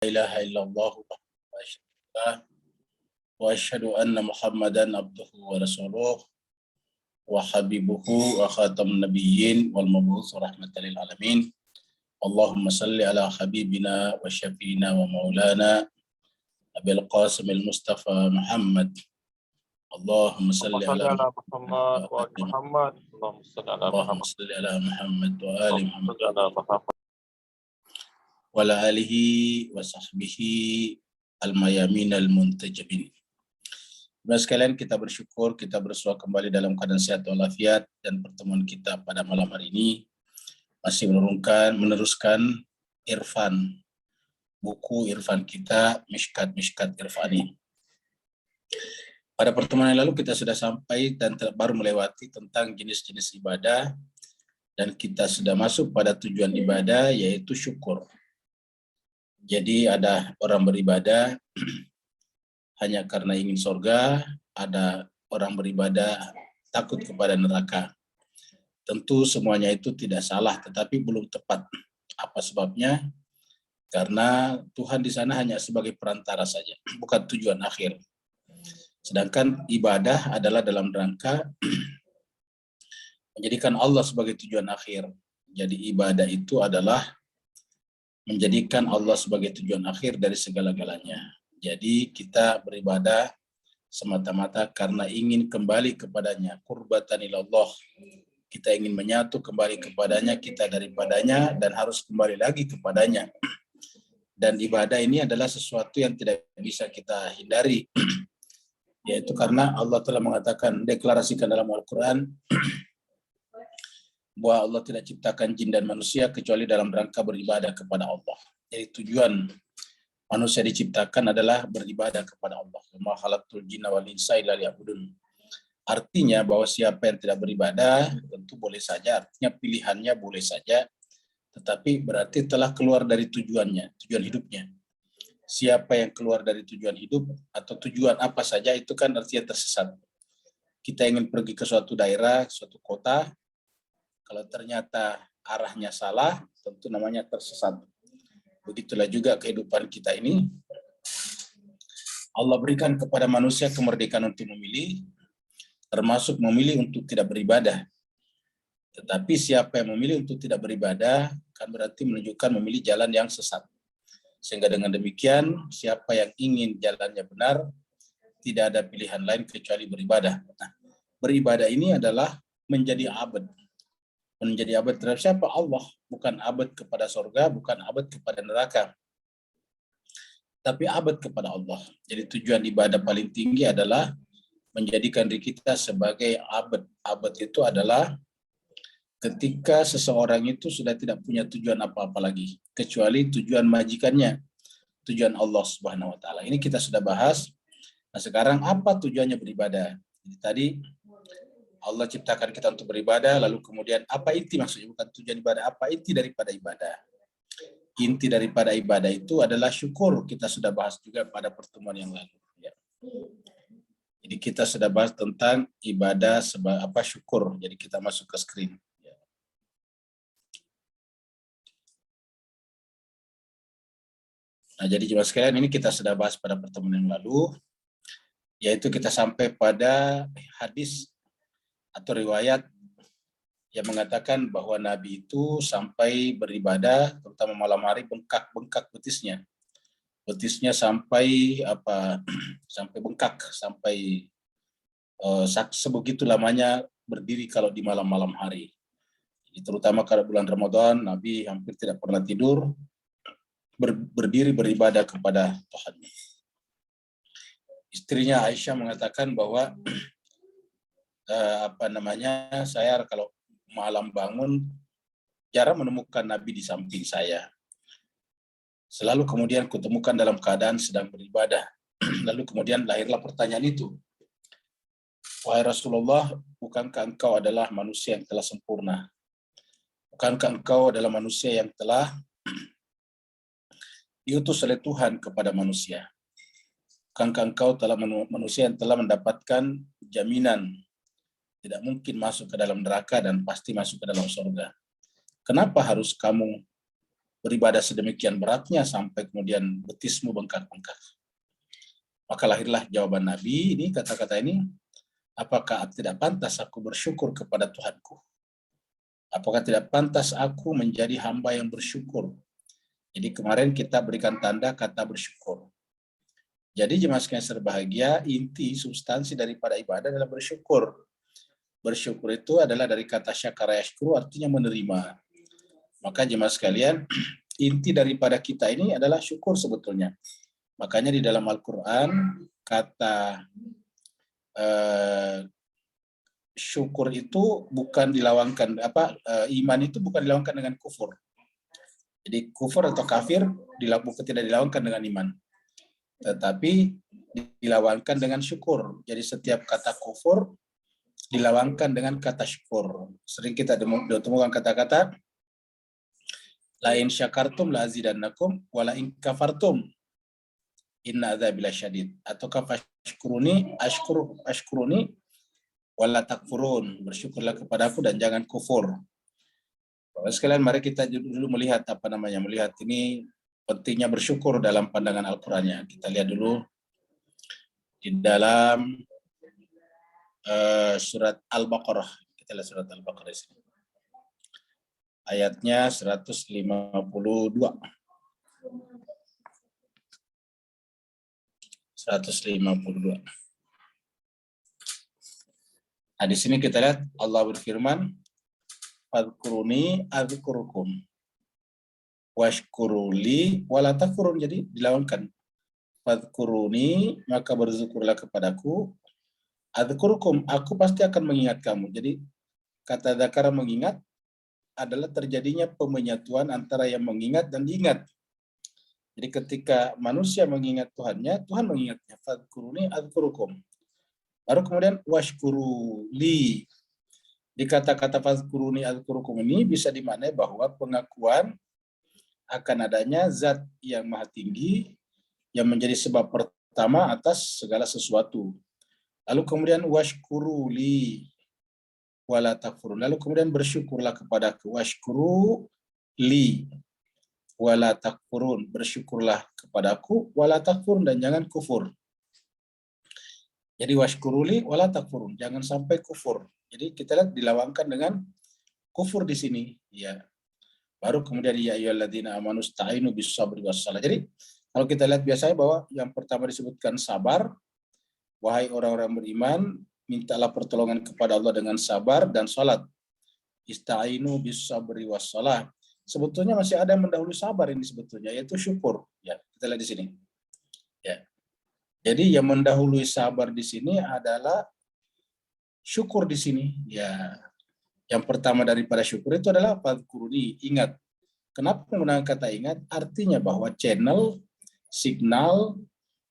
ilaha illallah wa asyhadu anna Muhammadan abduhu wa rasuluh wa habibuhu wa khatamun nabiyyin wal mab'uts rahmatan lil alamin. Allahumma salli ala habibina wa syafiina wa maulana Abil Qasim al-Mustafa Muhammad. Allahumma salli ala Muhammad wa ali Muhammad. Allahumma salli ala Muhammad wa ali Muhammad Muhammad. wa ala alihi wa sahbihi al-mayamin al-muntajabin. Bapak sekalian, kita bersyukur kita bersua kembali dalam keadaan sehat walafiat, dan pertemuan kita pada malam hari ini masih meneruskan Irfan, buku Irfan kita, Mishkat Irfani. Pada pertemuan yang lalu kita sudah sampai dan baru melewati tentang jenis-jenis ibadah, dan kita sudah masuk pada tujuan ibadah, yaitu syukur. Jadi ada orang beribadah hanya karena ingin surga, ada orang beribadah takut kepada neraka. Tentu semuanya itu tidak salah, tetapi belum tepat. Apa sebabnya? Karena Tuhan di sana hanya sebagai perantara saja, bukan tujuan akhir. Sedangkan ibadah adalah dalam rangka menjadikan Allah sebagai tujuan akhir. Jadi ibadah itu adalah menjadikan Allah sebagai tujuan akhir dari segala-galanya. Jadi kita beribadah semata-mata karena ingin kembali kepadanya, qurbatan ilallah. Kita ingin menyatu kembali kepadanya, kita daripadanya, dan harus kembali lagi kepadanya. Dan ibadah ini adalah sesuatu yang tidak bisa kita hindari, yaitu karena Allah telah mengatakan, deklarasikan dalam Al-Quran, bahwa Allah tidak ciptakan jin dan manusia kecuali dalam rangka beribadah kepada Allah. Jadi tujuan manusia diciptakan adalah beribadah kepada Allah. Ma khalaqtul jinna wal insa illa liya'budun. Artinya bahwa siapa yang tidak beribadah tentu boleh saja, artinya pilihannya boleh saja, tetapi berarti telah keluar dari tujuannya, tujuan hidupnya. Siapa yang keluar dari tujuan hidup atau tujuan apa saja itu kan artinya tersesat. Kita ingin pergi ke suatu daerah, suatu kota, kalau ternyata arahnya salah, tentu namanya tersesat. Begitulah juga kehidupan kita ini. Allah berikan kepada manusia kemerdekaan untuk memilih, termasuk memilih untuk tidak beribadah. Tetapi siapa yang memilih untuk tidak beribadah, kan berarti menunjukkan memilih jalan yang sesat. Sehingga dengan demikian, siapa yang ingin jalannya benar, tidak ada pilihan lain kecuali beribadah. Nah, beribadah ini adalah menjadi abad. Menjadi abad terhadap siapa? Allah. Bukan abad kepada surga, bukan abad kepada neraka, tapi abad kepada Allah. Jadi tujuan ibadah paling tinggi adalah menjadikan diri kita sebagai abad. Abad itu adalah ketika seseorang itu sudah tidak punya tujuan apa-apa lagi, kecuali tujuan majikannya, tujuan Allah Subhanahu wa Ta'ala. Ini kita sudah bahas. Nah, sekarang apa tujuannya beribadah? Jadi tadi Allah ciptakan kita untuk beribadah, lalu kemudian apa inti maksudnya? Bukan tujuan ibadah, apa inti daripada ibadah? Inti daripada ibadah itu adalah syukur. Kita sudah bahas juga pada pertemuan yang lalu. Ya. Jadi kita sudah bahas tentang ibadah apa syukur. Jadi kita masuk ke screen. Ya. Nah, jadi jemaah sekalian, ini kita sudah bahas pada pertemuan yang lalu, yaitu kita sampai pada hadis atau riwayat yang mengatakan bahwa Nabi itu sampai beribadah, terutama malam hari, bengkak betisnya. Betisnya sampai sampai bengkak, sampai sebegitu lamanya berdiri kalau di malam-malam hari. Jadi, terutama kalau bulan Ramadan, Nabi hampir tidak pernah tidur, berdiri beribadah kepada Tuhan. Istrinya Aisyah mengatakan bahwa saya kalau malam bangun jarang menemukan Nabi di samping saya. Selalu kemudian kutemukan dalam keadaan sedang beribadah. Lalu kemudian lahirlah pertanyaan itu. Wahai Rasulullah, bukankah engkau adalah manusia yang telah sempurna? Bukankah engkau adalah manusia yang telah diutus oleh Tuhan kepada manusia? Bukankah engkau telah manusia yang telah mendapatkan jaminan tidak mungkin masuk ke dalam neraka dan pasti masuk ke dalam surga? Kenapa harus kamu beribadah sedemikian beratnya sampai kemudian betismu bengkak-bengkak. Maka lahirlah jawaban Nabi, ini kata-kata ini, apakah tidak pantas aku bersyukur kepada Tuhanku? Apakah tidak pantas aku menjadi hamba yang bersyukur? Jadi kemarin kita berikan tanda kata bersyukur. Jadi jemaah sekalian berbahagia, inti substansi daripada ibadah adalah bersyukur. Bersyukur itu adalah dari kata syakara yashkuru, artinya menerima. Maka jemaah sekalian, inti daripada kita ini adalah syukur sebetulnya. Makanya di dalam Al-Quran kata syukur itu bukan dilawangkan, iman itu bukan dilawangkan dengan kufur. Jadi kufur atau kafir tidak dilawangkan dengan iman, tetapi dilawangkan dengan syukur. Jadi setiap kata kufur dilawangkan dengan kata syukur. Sering kita temukan kata-kata la in syakartum la azidannakum wa la in kafartum inna adzabi lasyadid, atau fashkuruni ashkuruni wala takfurun, bersyukurlah kepadaku dan jangan kufur. Bapak sekalian, mari kita dulu melihat melihat ini pentingnya bersyukur dalam pandangan Al-Qur'annya. Kita lihat dulu di dalam surat Al-Baqarah. Kita lihat surat Al-Baqarah di sini. Ayatnya 152. 152. Nah, di sini kita lihat Allah berfirman, "Fadhkuruni adzkurukum washkuruli wala takfurun." Jadi dilawangkan. Fadhkuruni, maka bersyukurlah kepadaku. Adzkurukum, aku pasti akan mengingat kamu. Jadi kata dzakara mengingat adalah terjadinya pemenyatuan antara yang mengingat dan diingat. Jadi ketika manusia mengingat Tuhannya, Tuhan mengingatnya. Fadhkuruni adzkurukum. Baru kemudian washkuruli. Di kata-kata fadhkuruni adzkurukum ini bisa dimaknai bahwa pengakuan akan adanya zat yang maha tinggi yang menjadi sebab pertama atas segala sesuatu. Lalu kemudian washkuruli wala takfurun. Lalu kemudian bersyukurlah kepadaku. Washkuruli wala takfurun, bersyukurlah kepadaku, wala takfurun, dan jangan kufur. Jadi washkuruli wala takfurun, jangan sampai kufur. Jadi kita lihat dilawangkan dengan kufur di sini, ya. Baru kemudian ya ayyuhalladzina amanu sta'inu bis-sabri was-shalah. Jadi kalau kita lihat biasanya bahwa yang pertama disebutkan sabar, wahai orang-orang beriman, mintalah pertolongan kepada Allah dengan sabar dan salat. Ista'inu bis-sabri was-shalah. Sebetulnya masih ada yang mendahului sabar ini sebetulnya, yaitu syukur. Ya, kita lihat di sini. Ya. Jadi yang mendahului sabar di sini adalah syukur di sini. Ya. Yang pertama daripada syukur itu adalah fadhkuruni, ingat. Kenapa menggunakan kata ingat? Artinya bahwa channel, signal,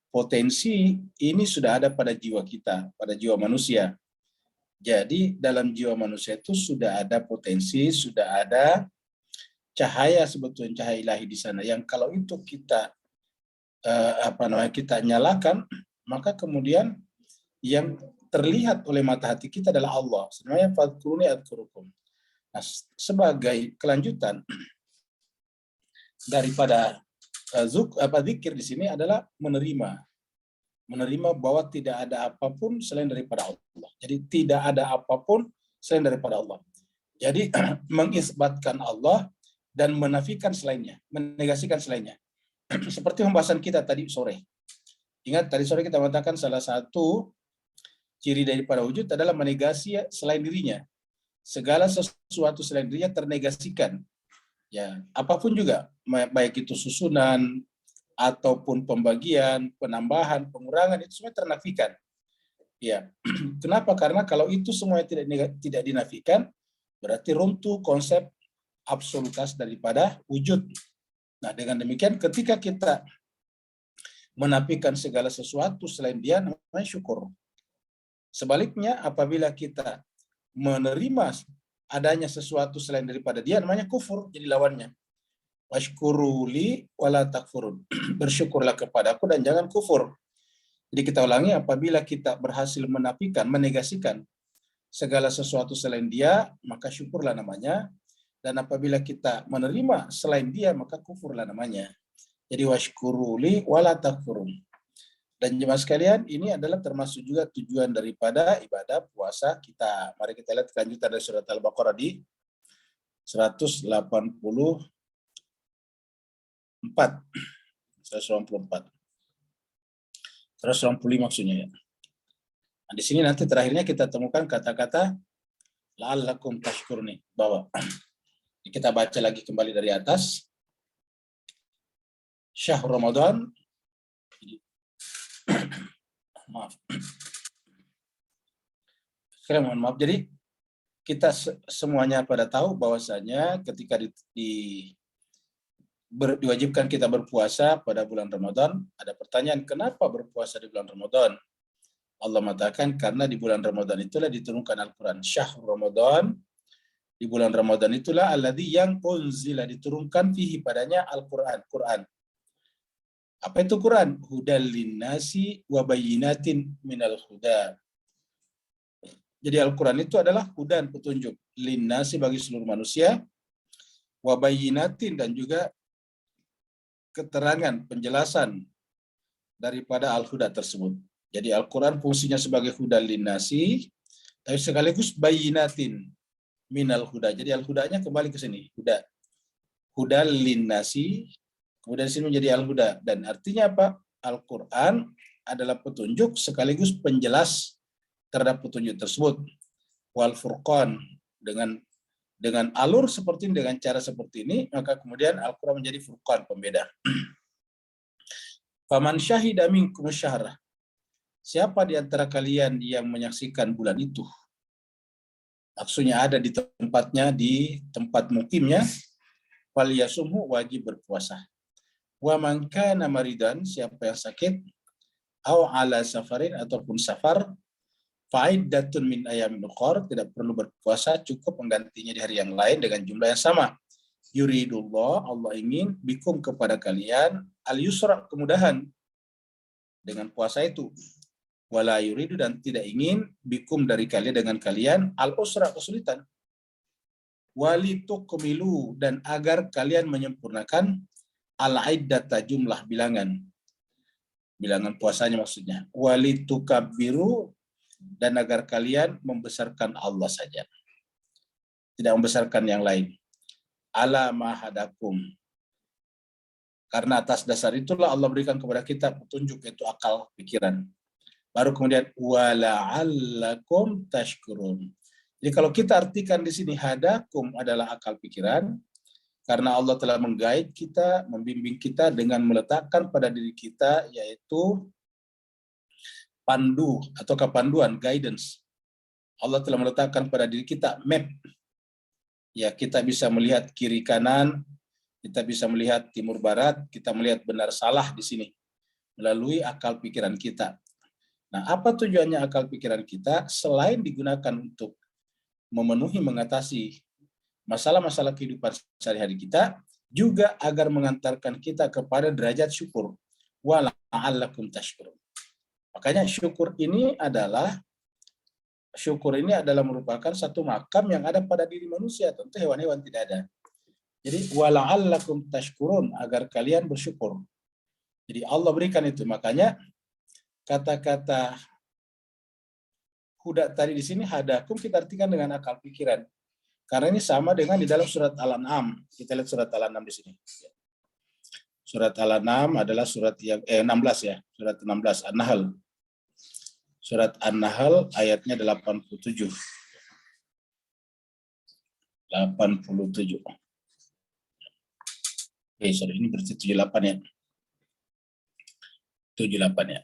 potensi ini sudah ada pada jiwa kita, pada jiwa manusia. Jadi dalam jiwa manusia itu sudah ada potensi, sudah ada cahaya, sebetulnya cahaya ilahi di sana, yang kalau itu kita kita nyalakan, maka kemudian yang terlihat oleh mata hati kita adalah Allah. Sebenarnya fadhkuruni adzkurukum. Nah, sebagai kelanjutan daripada zikir di sini adalah menerima bahwa tidak ada apapun selain daripada Allah. Jadi tidak ada apapun selain daripada Allah. Jadi mengisbatkan Allah dan menafikan selainnya, menegasikan selainnya. Seperti pembahasan kita tadi sore. Ingat tadi sore kita mengatakan salah satu ciri daripada wujud adalah menegasi selain dirinya. Segala sesuatu selain dirinya ternegasikan. Ya, apapun juga, baik itu susunan ataupun pembagian, penambahan, pengurangan, itu semua ternafikan. Ya. Kenapa? Karena kalau itu semuanya tidak dinafikan, berarti runtuh konsep absolutas daripada wujud. Nah, dengan demikian ketika kita menafikan segala sesuatu selain dia, namanya syukur. Sebaliknya, apabila kita menerima adanya sesuatu selain daripada dia, namanya kufur, jadi lawannya. Washkuruli wala takfurun. Bersyukurlah kepadaku dan jangan kufur. Jadi kita ulangi, apabila kita berhasil menafikan, menegasikan segala sesuatu selain dia, maka syukurlah namanya. Dan apabila kita menerima selain dia, maka kufurlah namanya. Jadi washkuruli wala takfurun. Dan jemaah sekalian, ini adalah termasuk juga tujuan daripada ibadah puasa kita. Mari kita lihat kelanjutan dari surat Al-Baqarah di 184. 185 maksudnya ya. Nah, di sini nanti terakhirnya kita temukan kata-kata la'allakum tashkurun nih, bawah. Kita baca lagi kembali dari atas. Syahr Ramadan. Maaf. Sekali mohon maaf. Jadi kita semuanya pada tahu bahwasanya ketika diwajibkan kita berpuasa pada bulan Ramadan, ada pertanyaan kenapa berpuasa di bulan Ramadan? Allah mengatakan karena di bulan Ramadan itulah diturunkan Al-Quran. Syahr Ramadan, di bulan Ramadan itulah alladzi yang unzila, diturunkan fihi padanya Al-Quran. Quran. Apa itu Quran? Hudal linnasi wa bayyinatin minal huda. Jadi Al-Quran itu adalah hudan, petunjuk, linnasi bagi seluruh manusia, wa bayyinatin dan juga keterangan, penjelasan daripada al-huda tersebut. Jadi Al-Quran fungsinya sebagai hudan linnasi, tapi sekaligus bayyinatin minal huda. Jadi al-hudanya kembali ke sini, huda. Hudan linnasi, kemudian sini menjadi al-huda. Dan artinya apa? Al-Quran adalah petunjuk sekaligus penjelas terhadap petunjuk tersebut. Wal furqan, dengan alur seperti ini, dengan cara seperti ini, maka kemudian Al-Quran menjadi furqan, pembeda. Faman syahida minkum syahra. Siapa di antara kalian yang menyaksikan bulan itu? Maksudnya ada di tempatnya, di tempat mukimnya, falyasumhu, wajib berpuasa. Wa man kana maridan, siapa yang sakit, au ala safarin, ataupun safar, fa'iddatun min ayamin ukhar, tidak perlu berpuasa, cukup menggantinya di hari yang lain dengan jumlah yang sama. Yuridullah, Allah ingin bikum kepada kalian al-yusra, kemudahan dengan puasa itu. Wala yuridu, dan tidak ingin bikum dari kalian dengan kalian al-usra, kesulitan. Walitukmilu, dan agar kalian menyempurnakan al-iddata, jumlah bilangan puasanya maksudnya. Walitukabbiru, dan agar kalian membesarkan Allah saja, tidak membesarkan yang lain. Ala ma hadakum, karena atas dasar itulah Allah berikan kepada kita petunjuk, yaitu akal pikiran. Baru kemudian wala'allakum tashkurun. Jadi kalau kita artikan di sini hadakum adalah akal pikiran, karena Allah telah mengguide kita, membimbing kita dengan meletakkan pada diri kita yaitu pandu atau kepanduan, guidance. Allah telah meletakkan pada diri kita map. Ya, kita bisa melihat kiri kanan, kita bisa melihat timur barat, kita melihat benar salah di sini melalui akal pikiran kita. Nah, apa tujuannya akal pikiran kita? Selain digunakan untuk memenuhi, mengatasi masalah-masalah kehidupan sehari-hari kita, juga agar mengantarkan kita kepada derajat syukur. Wa la'allakum tashkurun. Makanya syukur ini adalah merupakan satu makam yang ada pada diri manusia. Tentu hewan-hewan tidak ada. Jadi wa la'allakum tashkurun, agar kalian bersyukur. Jadi Allah berikan itu. Makanya kata-kata huda tadi di sini hadakum kita artikan dengan akal pikiran. Karena ini sama dengan di dalam surat Al-An'am. Kita lihat surat Al-An'am di sini. Surat Al-An'am adalah surat yang 16 ya, surat 16 An-Nahl. Surat An-Nahl ayatnya 87. 87. Oke, sorry, ini berarti 78 ya. 78 ya.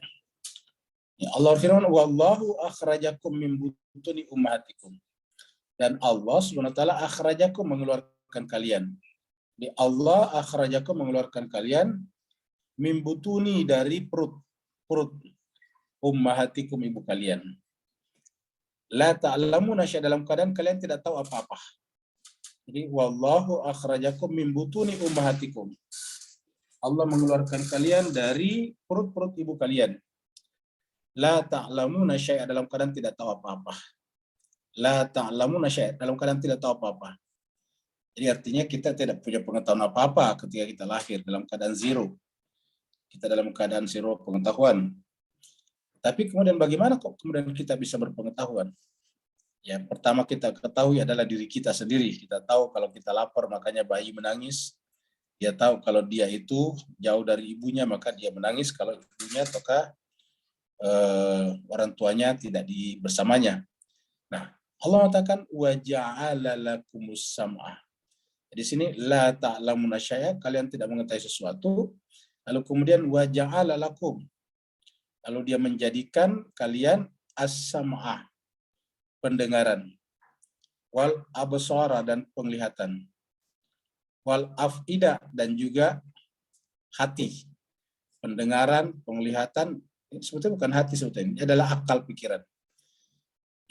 Allah firman, wallahu akhrajakum min butuni ummahatikum. Dan Allah SWT akhrajakum, mengeluarkan kalian. Di Allah akhrajakum, mengeluarkan kalian min butuni, dari perut ummahatikum, ibu kalian. La ta'lamuna syai'an, dalam keadaan kalian tidak tahu apa-apa. Jadi wallahu akhrajakum min butuni ummahatikum. Allah mengeluarkan kalian dari perut-perut ibu kalian. La ta'lamuna syai'an, dalam keadaan tidak tahu apa-apa. La ta'lamuna syai'an, dalam keadaan tidak tahu apa-apa. Jadi artinya kita tidak punya pengetahuan apa-apa ketika kita lahir dalam keadaan zero. Kita dalam keadaan zero pengetahuan. Tapi kemudian bagaimana kok kemudian kita bisa berpengetahuan? Ya, pertama kita ketahui adalah diri kita sendiri. Kita tahu kalau kita lapar makanya bayi menangis. Dia tahu kalau dia itu jauh dari ibunya maka dia menangis kalau ibunya ataukah orang tuanya tidak bersamanya. Nah, Allah mengatakan wa ja'ala lakumus sam'a. Di sini la ta'lamuna syai'a, kalian tidak mengetahui sesuatu. Lalu kemudian wa ja'ala lakum. Lalu dia menjadikan kalian as-sam'a, pendengaran, wal absara dan penglihatan, wal afida dan juga hati. Pendengaran, penglihatan, sebetulnya bukan hati sebetulnya, ini adalah akal pikiran.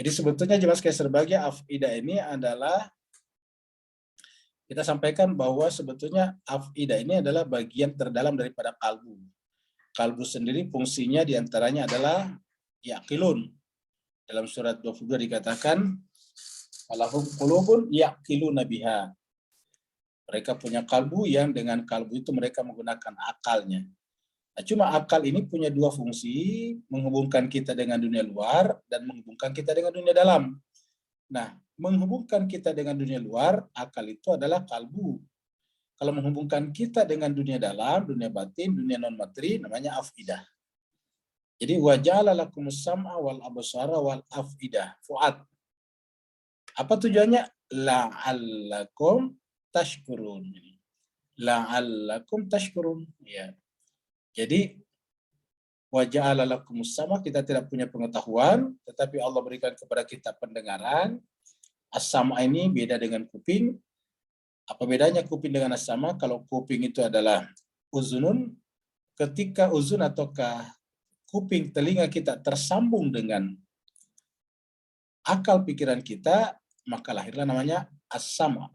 Jadi sebetulnya jemaah sekalian sebagai afida ini adalah, kita sampaikan bahwa sebetulnya afida ini adalah bagian terdalam daripada kalbu. Kalbu sendiri fungsinya diantaranya adalah yaqilun. Dalam surat 22 dikatakan, walahum qulubun yaqiluna biha. Mereka punya kalbu yang dengan kalbu itu mereka menggunakan akalnya. Nah, cuma akal ini punya dua fungsi, menghubungkan kita dengan dunia luar dan menghubungkan kita dengan dunia dalam. Nah, menghubungkan kita dengan dunia luar, akal itu adalah kalbu. Kalau menghubungkan kita dengan dunia dalam, dunia batin, dunia non-materi, namanya afidah. Jadi waja'ala lakumus sam'a wal absara wal afidah, fuad. Apa tujuannya? La'allakum tashkurun. La'allakum tashkurun. Ya. Jadi waja'ala lakumus sam'a, kita tidak punya pengetahuan, tetapi Allah berikan kepada kita pendengaran. As-sam'a ini beda dengan kuping. Apa bedanya kuping dengan as-sama? Kalau kuping itu adalah uzunun, ketika uzun ataukah kuping telinga kita tersambung dengan akal pikiran kita, maka lahirlah namanya as-sama.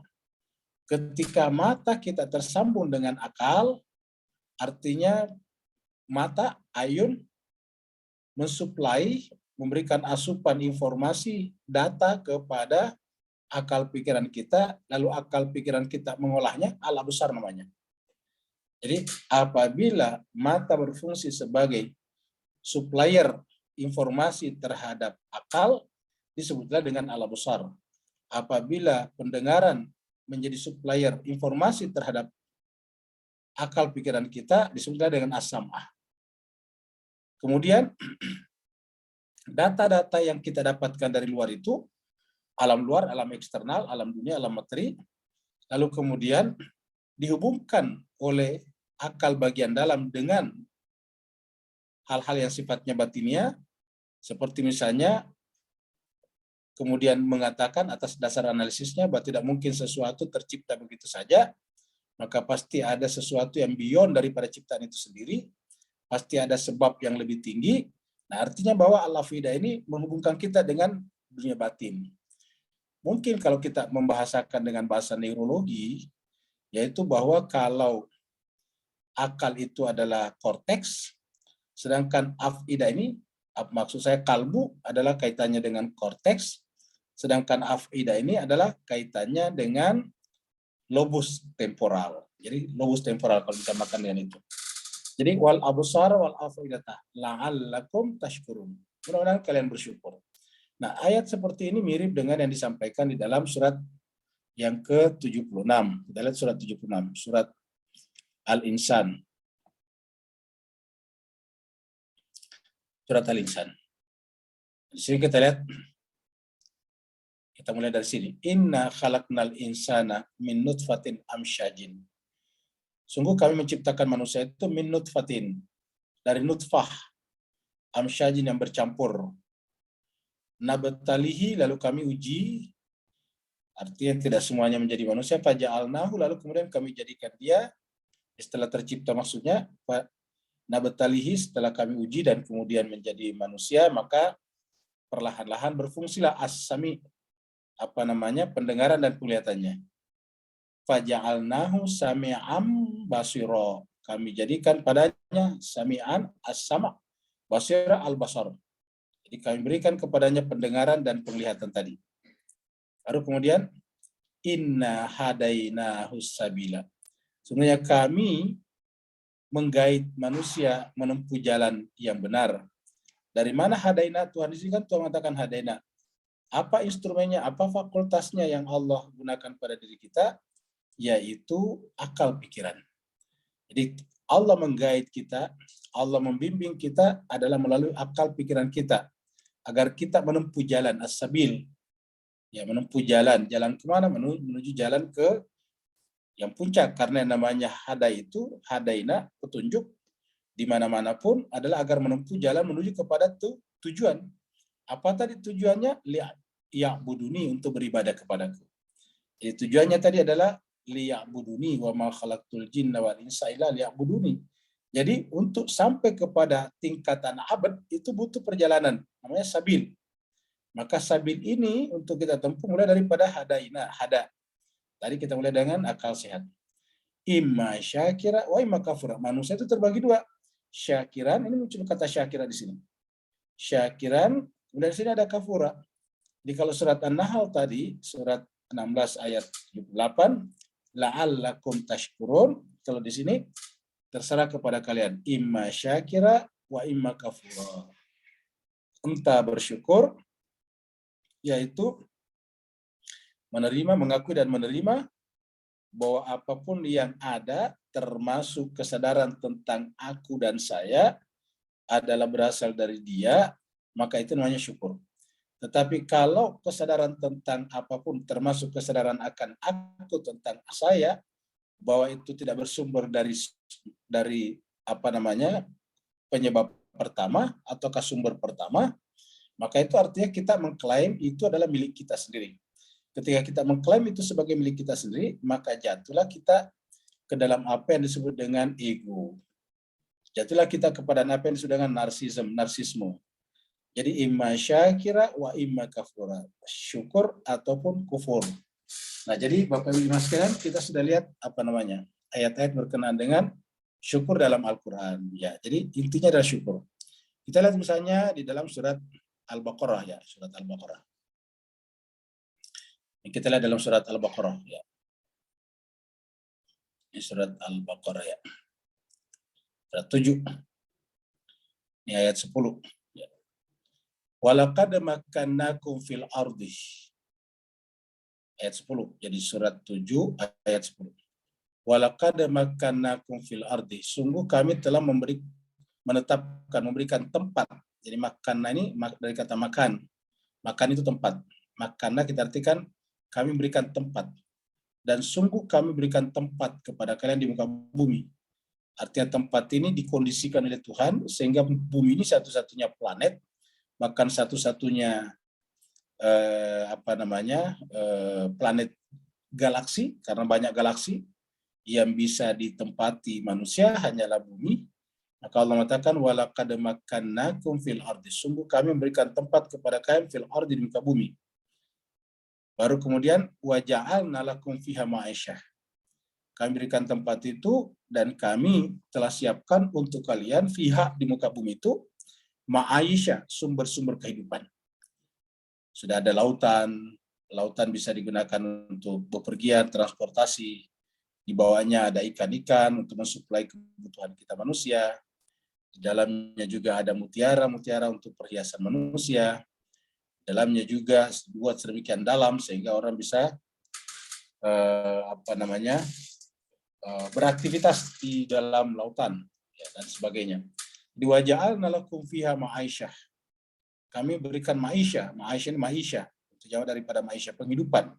Ketika mata kita tersambung dengan akal, artinya mata, ayun, mensuplai, memberikan asupan informasi, data kepada akal pikiran kita, lalu akal pikiran kita mengolahnya, al-absar namanya. Jadi apabila mata berfungsi sebagai supplier informasi terhadap akal, disebutlah dengan al-absar. Apabila pendengaran menjadi supplier informasi terhadap akal pikiran kita, disebutlah dengan as-sam'ah. Kemudian data-data yang kita dapatkan dari luar itu, alam luar, alam eksternal, alam dunia, alam materi, lalu kemudian dihubungkan oleh akal bagian dalam dengan hal-hal yang sifatnya batinia, seperti misalnya kemudian mengatakan atas dasar analisisnya bahwa tidak mungkin sesuatu tercipta begitu saja, maka pasti ada sesuatu yang beyond daripada ciptaan itu sendiri, pasti ada sebab yang lebih tinggi. Nah, artinya bahwa al-afidah ini menghubungkan kita dengan dunia batin. Mungkin kalau kita membahasakan dengan bahasa neurologi, yaitu bahwa kalau akal itu adalah korteks, sedangkan afidah ini, maksud saya kalbu adalah kaitannya dengan korteks, sedangkan afidah ini adalah kaitannya dengan lobus temporal. Jadi lobus temporal kalau ditambahkan dengan itu. Jadi wal absar wal afidata la'allakum tashkurun. Mudah-mudahan kalian bersyukur. Nah, ayat seperti ini mirip dengan yang disampaikan di dalam surat yang ke-76. Kita lihat surat 76, surat Al-Insan. Surat Al-Insan. Di sini kita lihat, kita mulai dari sini. Inna khalaqnal insana min nutfatin amsyajin. Sungguh kami menciptakan manusia itu min nutfatin, dari nutfah, amsyajin yang bercampur. Nabtalihi, lalu kami uji, artinya tidak semuanya menjadi manusia, faja'alnahu, lalu kemudian kami jadikan dia, setelah tercipta maksudnya, nabtalihi, setelah kami uji dan kemudian menjadi manusia, maka perlahan-lahan berfungsilah as-sami, pendengaran dan penglihatannya. Faja'alnahu sami'am basiro, kami jadikan padanya sami'an as-sama', basira al-basar. Jadi kami berikan kepadanya pendengaran dan penglihatan tadi. Lalu kemudian Inna hadainahu sabila. Sebenarnya kami menggait manusia menempuh jalan yang benar. Dari mana hadaina? Tuhan di sini kan Tuhan mengatakan hadaina. Apa instrumennya, apa fakultasnya yang Allah gunakan pada diri kita? Yaitu akal pikiran. Jadi Allah menggait kita, Allah membimbing kita adalah melalui akal pikiran kita. Agar kita menempuh jalan as-sabil. Ya, menempuh jalan. Jalan kemana? Menuju jalan ke yang puncak, karena namanya hada itu, hadaina, petunjuk, di mana-mana pun adalah agar menempuh jalan menuju kepada tujuan. Apa tadi tujuannya? Liya'buduni, untuk beribadah kepadaku. Jadi tujuannya tadi adalah liya'buduni wa ma khalaqtul jinna wal insa illa liya'buduni. Jadi untuk sampai kepada tingkatan abad itu butuh perjalanan, namanya sabil. Maka sabil ini untuk kita tempuh mulai daripada hadaina, hada. Tadi kita mulai dengan akal sehat. Imma syakira wa imma kafura. Manusia itu terbagi dua. Syakiran, ini muncul kata syakira di sini. Syakiran, kemudian di sini ada kafura. Jadi kalau surat An-Nahl tadi, surat 16 ayat 78, la'allakum tashkurun. Kalau di sini terserah kepada kalian. Imma syakira wa imma kafura. Entah bersyukur, yaitu menerima, mengakui dan menerima bahwa apapun yang ada, termasuk kesadaran tentang aku dan saya, adalah berasal dari Dia, maka itu namanya syukur. Tetapi kalau kesadaran tentang apapun, termasuk kesadaran akan aku tentang saya, bahwa itu tidak bersumber dari penyebab pertama ataukah sumber pertama, maka itu artinya kita mengklaim itu adalah milik kita sendiri. Ketika kita mengklaim itu sebagai milik kita sendiri, maka jatuhlah kita ke dalam apa yang disebut dengan ego. Jatuhlah kita kepada apa yang disebut dengan narsisme. Jadi imma syakira wa imma kafura. Syukur ataupun kufur. Nah, jadi Bapak Ibu sekalian, kita sudah lihat ayat-ayat berkenaan dengan syukur dalam Al-Qur'an. Ya, jadi intinya adalah syukur. Kita lihat misalnya di dalam surat Al-Baqarah ya, surat Al-Baqarah. Kita lihat dalam surat Al-Baqarah ya. Ini surat Al-Baqarah ya. Surat 7. Ini ayat 10 ya. Walaqad makkannakum fil ardi. Ayat 10. Jadi surat 7 ayat 10. Walaqad makkannakum fil ardi. Sungguh kami telah memberikan tempat. Jadi makanna ini dari kata makan. Makan itu tempat. Makanna kita artikan kami berikan tempat. Dan sungguh kami berikan tempat kepada kalian di muka bumi. Artinya tempat ini dikondisikan oleh Tuhan sehingga bumi ini satu-satunya planet, bahkan satu-satunya planet galaksi, karena banyak galaksi yang bisa ditempati manusia hanyalah bumi. Maka Allah mengatakan walaqad makkannakum fil ardi. Sungguh kami memberikan tempat kepada kalian fil ardi, di muka bumi. Baru kemudian waja'alna lakum fiha ma'isyah. Kami berikan tempat itu dan kami telah siapkan untuk kalian fiha, di muka bumi itu, ma'isyah, sumber-sumber kehidupan. Sudah ada lautan, lautan bisa digunakan untuk bepergian, transportasi. Di bawahnya ada ikan-ikan untuk mensuplai kebutuhan kita manusia. Di dalamnya juga ada mutiara-mutiara untuk perhiasan manusia. Dalamnya juga dibuat sedemikian dalam sehingga orang bisa beraktivitas di dalam lautan ya, dan sebagainya. Diwaja'alna lakum fiha ma'isyah. Kami berikan ma'isyah. Ma'isyah ini ma'isyah, itu jauh daripada ma'isyah, penghidupan.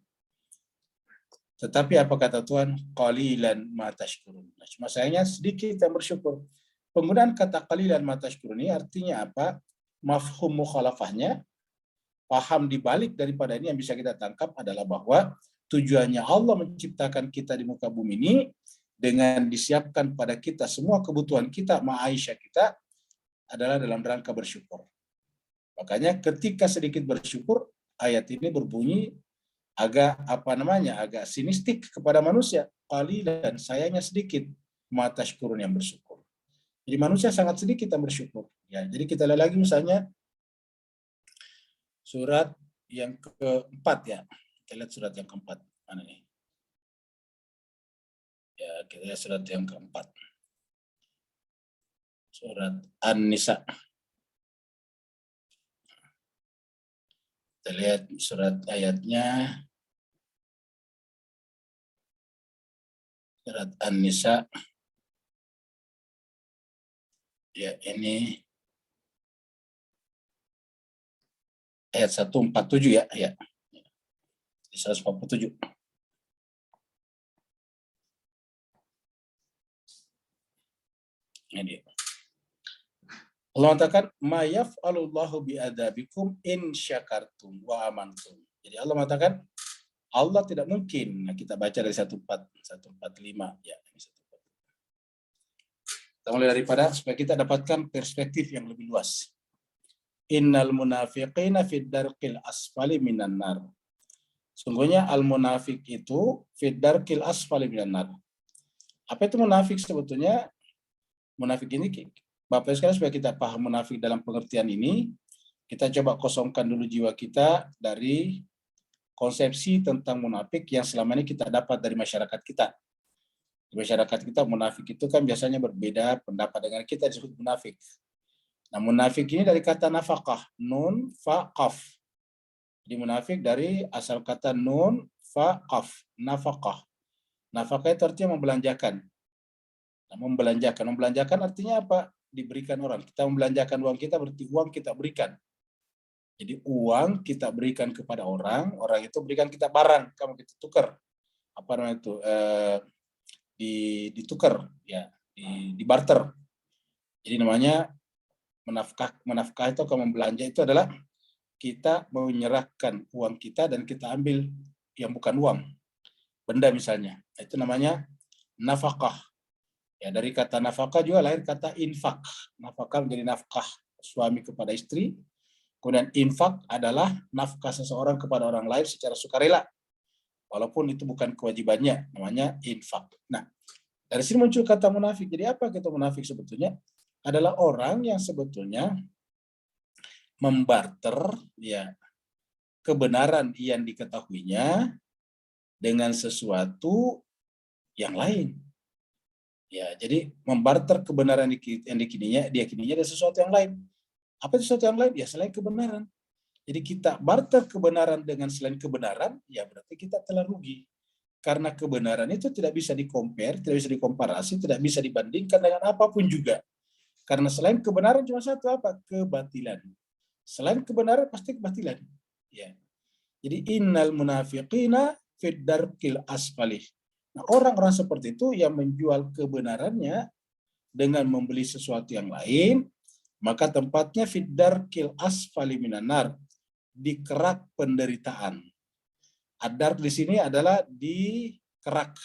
Tetapi apa kata Tuhan? Qalilan ma tashkurun. Nah, cuma sayangnya sedikit yang bersyukur. Penggunaan kata qalilan ma tashkurun ini artinya apa? Mafhum mukhalafahnya, paham dibalik daripada ini yang bisa kita tangkap adalah bahwa tujuannya Allah menciptakan kita di muka bumi ini dengan disiapkan pada kita semua kebutuhan kita, ma'aisyah kita, adalah dalam rangka bersyukur. Makanya ketika sedikit bersyukur, ayat ini berbunyi agak agak sinistik kepada manusia. Qalilan, sayangnya sedikit, ma tashkurun, yang bersyukur. Jadi manusia sangat sedikit yang bersyukur. Ya, jadi kita lihat lagi misalnya surat yang keempat ya. Kita lihat surat yang keempat. Mana nih? Ya, kita surat yang keempat. Surat An-Nisa. Kita lihat surat ayatnya. Surat An-Nisa. Ya, ini ayat 147 ya. Ya. 147. Ini dia. Allah katakan, "Ma yaf'alullahu bi'adabikum in syakartum wa amantum." Jadi Allah mengatakan, Allah tidak mungkin. Nah, kita baca dari 145 ya. Kita mulai daripada supaya kita dapatkan perspektif yang lebih luas. Innal munafiqina fid darqil asfali minan nar. Sungguhnya al munafik itu fid darqil asfali minan nar. Apa itu munafik sebetulnya? Munafik ini Bapak sekalian, supaya kita paham munafik dalam pengertian ini, kita coba kosongkan dulu jiwa kita dari konsepsi tentang munafik yang selama ini kita dapat dari masyarakat kita. Di masyarakat kita, munafik itu kan biasanya berbeda pendapat dengan kita disebut munafik. Nah, munafik ini dari kata nafakah, nun, fa, qaf. Jadi munafik dari asal kata nun, fa, qaf, nafakah. Nafakah itu artinya membelanjakan. Nah, membelanjakan artinya apa? Diberikan orang. Kita membelanjakan uang kita berarti uang kita berikan. Jadi uang kita berikan kepada orang, orang itu berikan kita barang, kamu kita tukar. Apa namanya itu? Ditukar, ya, di barter. Jadi namanya menafkah itu, kalau membelanja itu adalah kita menyerahkan uang kita dan kita ambil yang bukan uang, benda misalnya. Itu namanya nafkah. Ya, dari kata nafkah juga lahir kata infak. Nafkah menjadi nafkah suami kepada istri. Kemudian infak adalah nafkah seseorang kepada orang lain secara sukarela. Walaupun itu bukan kewajibannya, namanya infak. Nah, dari sini muncul kata munafik. Jadi apa kata munafik sebetulnya? Adalah orang yang sebetulnya membarter ya kebenaran yang diketahuinya dengan sesuatu yang lain. Ya, jadi membarter kebenaran yang diyakininya dengan sesuatu yang lain. Apa itu sesuatu yang lain? Ya, selain kebenaran. Jadi kita barter kebenaran dengan selain kebenaran, ya berarti kita telah rugi. Karena kebenaran itu tidak bisa di-compare, tidak bisa dikomparasi, tidak bisa dibandingkan dengan apapun juga. Karena selain kebenaran cuma satu apa? Kebatilan. Selain kebenaran pasti kebatilan. Ya. Jadi innal munafiqina fid darqil asfalih. Nah, orang-orang seperti itu yang menjual kebenarannya dengan membeli sesuatu yang lain, maka tempatnya fid darqil asfali minan nar, di kerak penderitaan. Adar di sini adalah di kerak.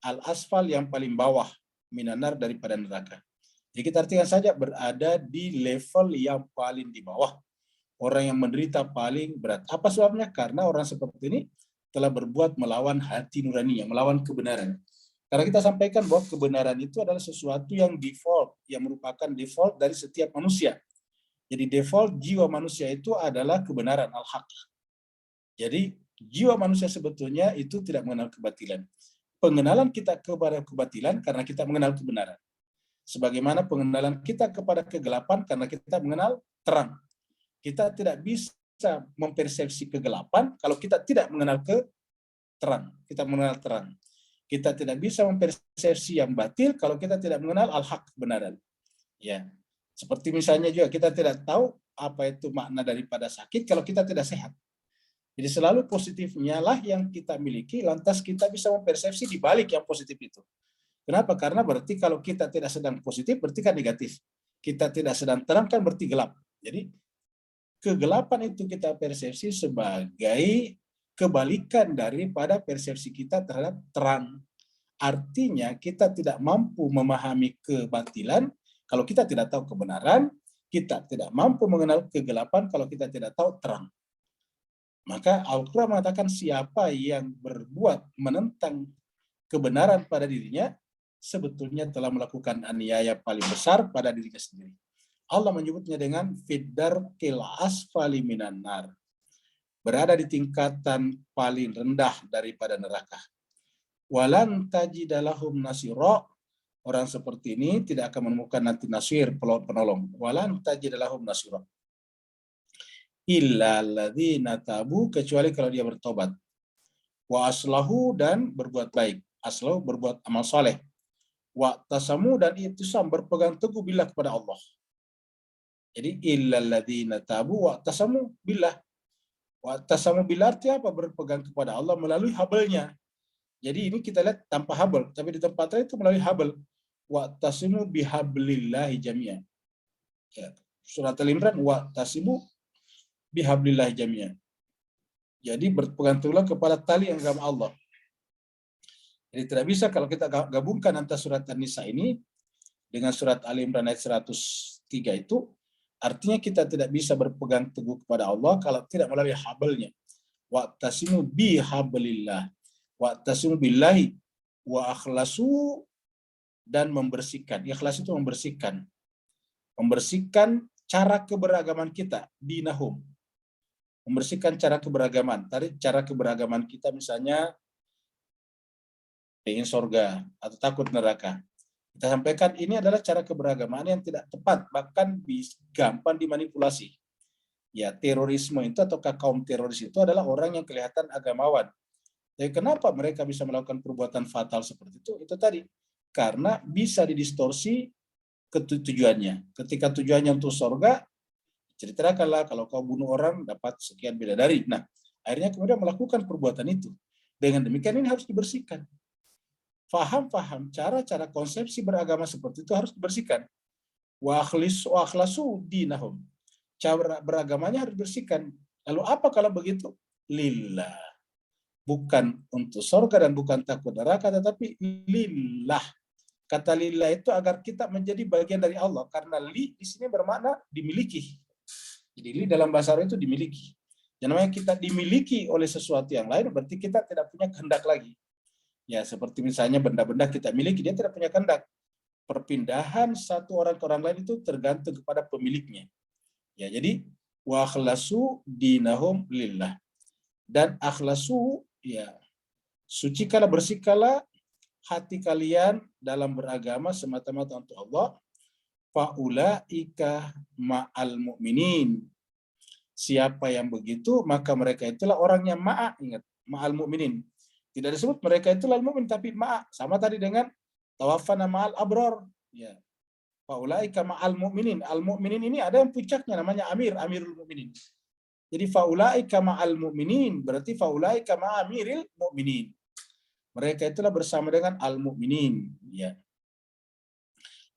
Al-asfal yang paling bawah, minanar daripada neraka. Jadi kita artikan saja berada di level yang paling di bawah. Orang yang menderita paling berat. Apa sebabnya? Karena orang seperti ini telah berbuat melawan hati nuraninya, melawan kebenaran. Karena kita sampaikan bahwa kebenaran itu adalah sesuatu yang default, yang merupakan default dari setiap manusia. Jadi default jiwa manusia itu adalah kebenaran, al-haq. Jadi jiwa manusia sebetulnya itu tidak mengenal kebatilan. Pengenalan kita kepada kebatilan karena kita mengenal kebenaran. Sebagaimana pengenalan kita kepada kegelapan karena kita mengenal terang. Kita tidak bisa mempersepsi kegelapan kalau kita tidak mengenal terang. Kita mengenal terang. Kita tidak bisa mempersepsi yang batil kalau kita tidak mengenal al-haq, kebenaran. Ya. Seperti misalnya juga kita tidak tahu apa itu makna daripada sakit kalau kita tidak sehat. Jadi selalu positifnya lah yang kita miliki, lantas kita bisa mempersepsi di balik yang positif itu. Kenapa? Karena berarti kalau kita tidak sedang positif, berarti kan negatif. Kita tidak sedang terang, kan berarti gelap. Jadi kegelapan itu kita persepsi sebagai kebalikan daripada persepsi kita terhadap terang. Artinya kita tidak mampu memahami kebatilan kalau kita tidak tahu kebenaran, kita tidak mampu mengenal kegelapan kalau kita tidak tahu terang. Maka Al-Quran mengatakan siapa yang berbuat menentang kebenaran pada dirinya, sebetulnya telah melakukan aniaya paling besar pada dirinya sendiri. Allah menyebutnya dengan fid darqil asfali minan nar. berada di tingkatan paling rendah daripada neraka. Walan tajida lahum nasira, orang seperti ini tidak akan menemukan nanti nasir, penolong. Walan tajida lahum nasira. Illa alladzina tabu, kecuali kalau dia bertobat. Wa aslahu, dan berbuat baik. Aslahu, berbuat amal saleh. Wa tasamu, dan itisam, berpegang teguh billah kepada Allah. Jadi illa alladzina tabu wa tasamu billah. Wa tasamu billah artinya apa? Berpegang kepada Allah melalui habelnya. Jadi ini kita lihat tanpa habel, tapi di tempat lain itu melalui habel. Wa tasimu bihablillahi jami'an. Ya. Surat Al-Imran, wa tasimu bihablillahi jami'an. Jadi berpegang teguhlah kepada tali agama Allah. Jadi tidak bisa kalau kita gabungkan antara surat An-Nisa ini dengan surat Al-Imran ayat 103 itu, artinya kita tidak bisa berpegang teguh kepada Allah kalau tidak melalui habelnya. Wa tasimu bihablillah. Wa tasimu billahi wa akhlasu, dan membersihkan. Ikhlas itu membersihkan. Membersihkan cara keberagaman kita, dinahum. Membersihkan cara keberagaman. Tadi cara keberagaman kita misalnya ingin surga atau takut neraka. Kita sampaikan ini adalah cara keberagaman yang tidak tepat, bahkan gampang dimanipulasi. Ya, terorisme itu atau kaum teroris itu adalah orang yang kelihatan agamawan. Jadi kenapa mereka bisa melakukan perbuatan fatal seperti itu? Itu tadi, karena bisa didistorsi tujuannya. Ketika tujuannya untuk surga, ceritakanlah kalau kau bunuh orang dapat sekian bidadari. Nah, akhirnya kemudian melakukan perbuatan itu. Dengan demikian ini harus dibersihkan. Faham cara-cara konsepsi beragama seperti itu harus dibersihkan. Wa akhlasu dinahum. Cara beragamanya harus dibersihkan. Lalu apa kalau begitu? Lillah. Bukan untuk surga dan bukan takut neraka, tetapi lillah. Kata lillah itu agar kita menjadi bagian dari Allah, karena li di sini bermakna dimiliki. Jadi li dalam bahasa Arab itu dimiliki. Yang namanya kita dimiliki oleh sesuatu yang lain, berarti kita tidak punya kehendak lagi. Ya, seperti misalnya benda-benda kita miliki, dia tidak punya kehendak. Perpindahan satu orang ke orang lain itu tergantung kepada pemiliknya. Ya, jadi wa akhlasu dinahum lillah. Dan akhlasu, ya, sucikanlah, bersihkanlah hati kalian dalam beragama semata-mata untuk Allah. Faulaika ma'al mu'minin. Siapa yang begitu, maka mereka itulah orang yang ma'a. Ingat, ma'al mu'minin. Tidak disebut mereka itulah al-mu'min, tapi ma'a. Sama tadi dengan tawaffana ma'al abror. Ya. Faulaika ma'al mu'minin. Al-mu'minin ini ada yang puncaknya namanya amir, amirul mu'minin. Jadi faulaika ma'al mu'minin, berarti faulaika ma'amiril mu'minin. Mereka itulah bersama dengan al-mu'minin. Ya.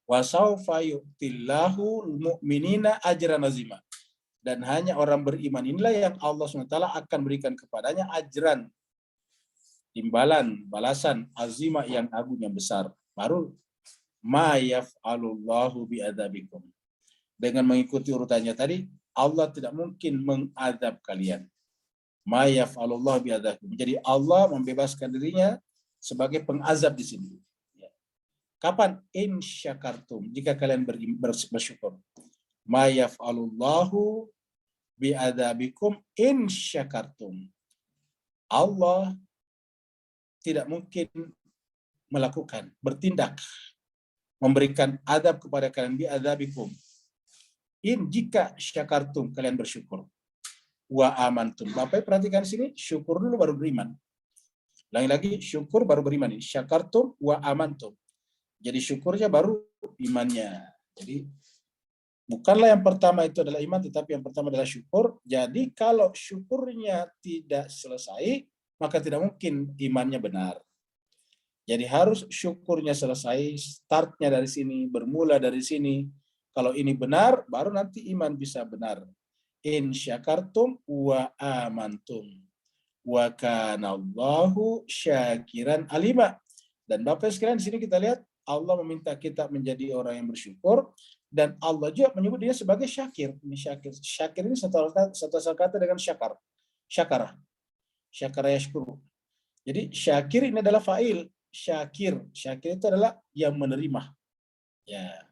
Wa sawfa yu'tillahu al-mu'minina ajran azima. Dan hanya orang beriman inilah yang Allah SWT akan berikan kepadanya ajran, timbalan, balasan azima yang agung, yang besar. Baru ma yaf'alullahu bi'adabikum. Dengan mengikuti urutannya tadi, Allah tidak mungkin mengadab kalian. Ma yaf'alullahu bi'adabikum. Jadi Allah membebaskan dirinya sebagai pengazab di sini. Kapan? In syakartum. Jika kalian bersyukur. Ma yaf'alullahu bi'adabikum in syakartum. Allah tidak mungkin melakukan, bertindak, memberikan adab kepada kalian bi'adabikum. In jika syakartum, kalian bersyukur. Wa amantum. Bapak perhatikan sini, syukur dulu baru beriman. Lagi-lagi syukur baru beriman. Syakartum wa amantum. Jadi syukurnya baru imannya. Jadi bukanlah yang pertama itu adalah iman, tetapi yang pertama adalah syukur. Jadi kalau syukurnya tidak selesai, maka tidak mungkin imannya benar. Jadi harus syukurnya selesai, startnya dari sini, bermula dari sini. Kalau ini benar, baru nanti iman bisa benar. In syakartum wa amantum. Wa kanallahu syakiran alima. Dan Bapak sekalian di sini kita lihat Allah meminta kita menjadi orang yang bersyukur, dan Allah juga menyebut dia sebagai syakir. Ini syakir. Syakir ini satu kata dengan syakar. Syakara. Syakara yashkuru. Jadi syakir ini adalah fa'il. Syakir. Syakir itu adalah yang menerima. Ya.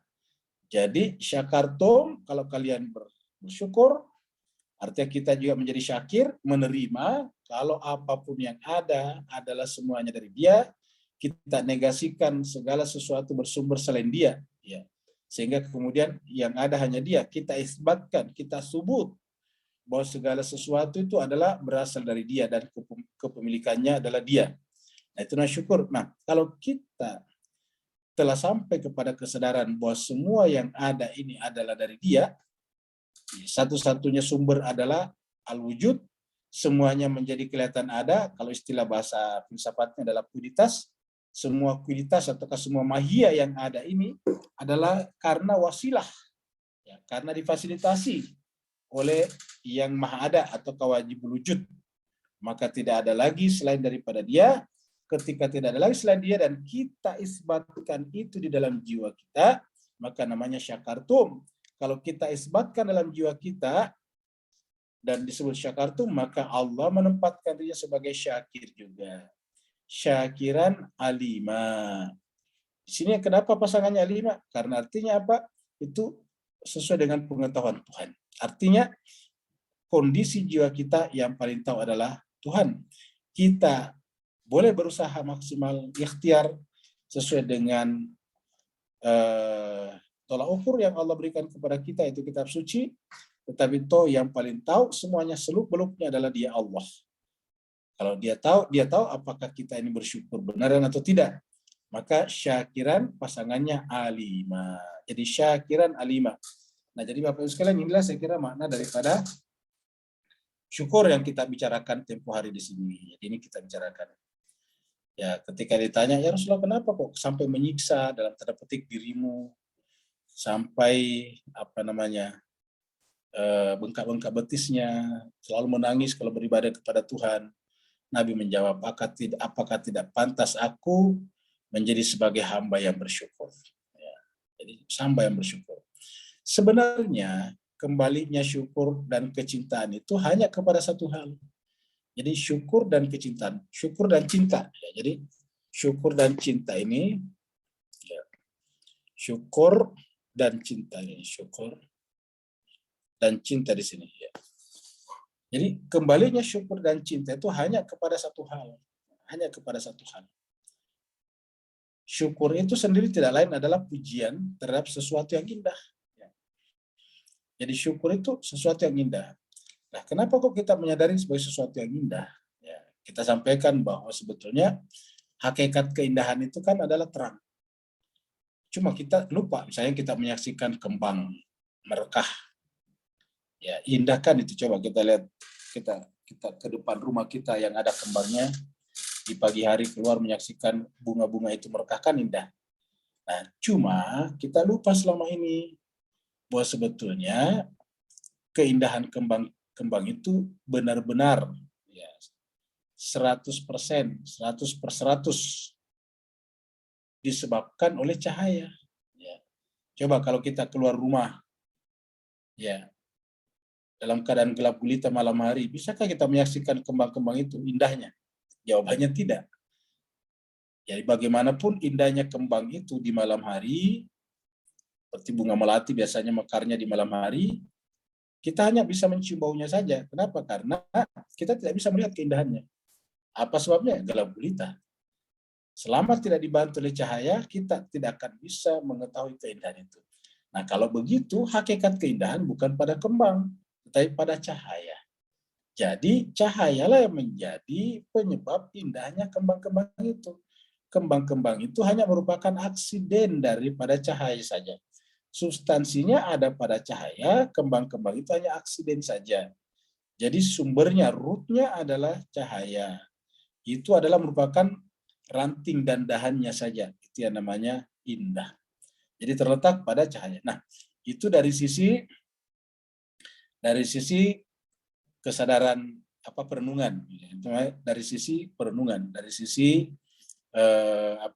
Jadi syakartum, kalau kalian bersyukur, Artinya kita juga menjadi syakir, menerima kalau apapun yang ada adalah semuanya dari Dia. Kita negasikan segala sesuatu bersumber selain Dia, ya. Sehingga kemudian yang ada hanya Dia. Kita isbatkan, kita subut bahwa segala sesuatu itu adalah berasal dari Dia dan kepemilikannya adalah Dia. Nah, itu syukur. Nah, kalau kita telah sampai kepada kesadaran bahwa semua yang ada ini adalah dari Dia, satu-satunya sumber adalah al-wujud, semuanya menjadi kelihatan ada. Kalau istilah bahasa filsafatnya adalah kuiditas, semua kuiditas ataukah semua mahia yang ada ini adalah karena wasilah, ya, karena difasilitasi oleh yang maha ada atau wajibul wujud. Maka tidak ada lagi selain daripada Dia. Ketika tidak ada lagi selain Dia dan kita isbatkan itu di dalam jiwa kita, maka namanya syakartum. Kalau kita isbatkan dalam jiwa kita dan disebut syakartum, maka Allah menempatkan dirinya sebagai syakir juga. Syakiran alima. Di sini kenapa pasangannya alima? Karena artinya apa? Itu sesuai dengan pengetahuan Tuhan. Artinya kondisi jiwa kita yang paling tahu adalah Tuhan. Kita boleh berusaha maksimal ikhtiar sesuai dengan tolak ukur yang Allah berikan kepada kita, itu kitab suci, tetapi yang paling tahu semuanya seluk-beluknya adalah Dia, Allah. Kalau Dia tahu apakah kita ini bersyukur benaran atau tidak. Maka syakiran pasangannya alima. Jadi syakiran alima. Nah, jadi Bapak Ibu sekalian, inilah saya kira makna daripada syukur yang kita bicarakan tempo hari di sini. Jadi ini kita bicarakan. Ya, ketika ditanya, ya Rasulullah, kenapa kok sampai menyiksa dalam tanda petik dirimu, sampai bengkak-bengkak betisnya, selalu menangis kalau beribadah kepada Tuhan. Nabi menjawab, apakah tidak pantas aku menjadi sebagai hamba yang bersyukur? Ya, jadi hamba yang bersyukur. Sebenarnya kembalinya syukur dan kecintaan itu hanya kepada satu hal. Jadi syukur dan kecintaan, syukur dan cinta. Ya, jadi syukur dan cinta ini, ya, syukur dan cinta ini, syukur dan cinta di sini. Ya. Jadi kembalinya syukur dan cinta itu hanya kepada satu hal, hanya kepada satu hal. Syukur itu sendiri tidak lain adalah pujian terhadap sesuatu yang indah. Ya. Jadi syukur itu sesuatu yang indah. Nah, kenapa kok kita menyadari sebagai sesuatu yang indah? Ya, kita sampaikan bahwa sebetulnya hakikat keindahan itu kan adalah terang. Cuma kita lupa, misalnya kita menyaksikan kembang merekah. Ya, indah kan itu. Coba kita lihat, kita ke depan rumah kita yang ada kembangnya, di pagi hari keluar menyaksikan bunga-bunga itu merekah, kan indah. Nah, cuma kita lupa selama ini bahwa sebetulnya keindahan kembang itu benar-benar, ya, 100%, 100% disebabkan oleh cahaya. Ya. Coba kalau kita keluar rumah, ya, dalam keadaan gelap gulita malam hari, bisakah kita menyaksikan kembang-kembang itu indahnya? Jawabannya tidak. Jadi bagaimanapun indahnya kembang itu di malam hari, seperti bunga melati biasanya mekarnya di malam hari, kita hanya bisa mencium baunya saja. Kenapa? Karena kita tidak bisa melihat keindahannya. Apa sebabnya? Gelap gulita. Selama tidak dibantu oleh cahaya, kita tidak akan bisa mengetahui keindahan itu. Nah, kalau begitu, hakikat keindahan bukan pada kembang, tetapi pada cahaya. Jadi, cahayalah yang menjadi penyebab indahnya kembang-kembang itu. Kembang-kembang itu hanya merupakan aksiden daripada cahaya saja. Substansinya ada pada cahaya, kembang-kembang itu hanya aksiden saja. Jadi sumbernya, rootnya adalah cahaya. Itu adalah merupakan ranting dan dahannya saja. Itu yang namanya indah. Jadi terletak pada cahaya. Nah, itu dari sisi kesadaran perenungan. Dari sisi perenungan, dari sisi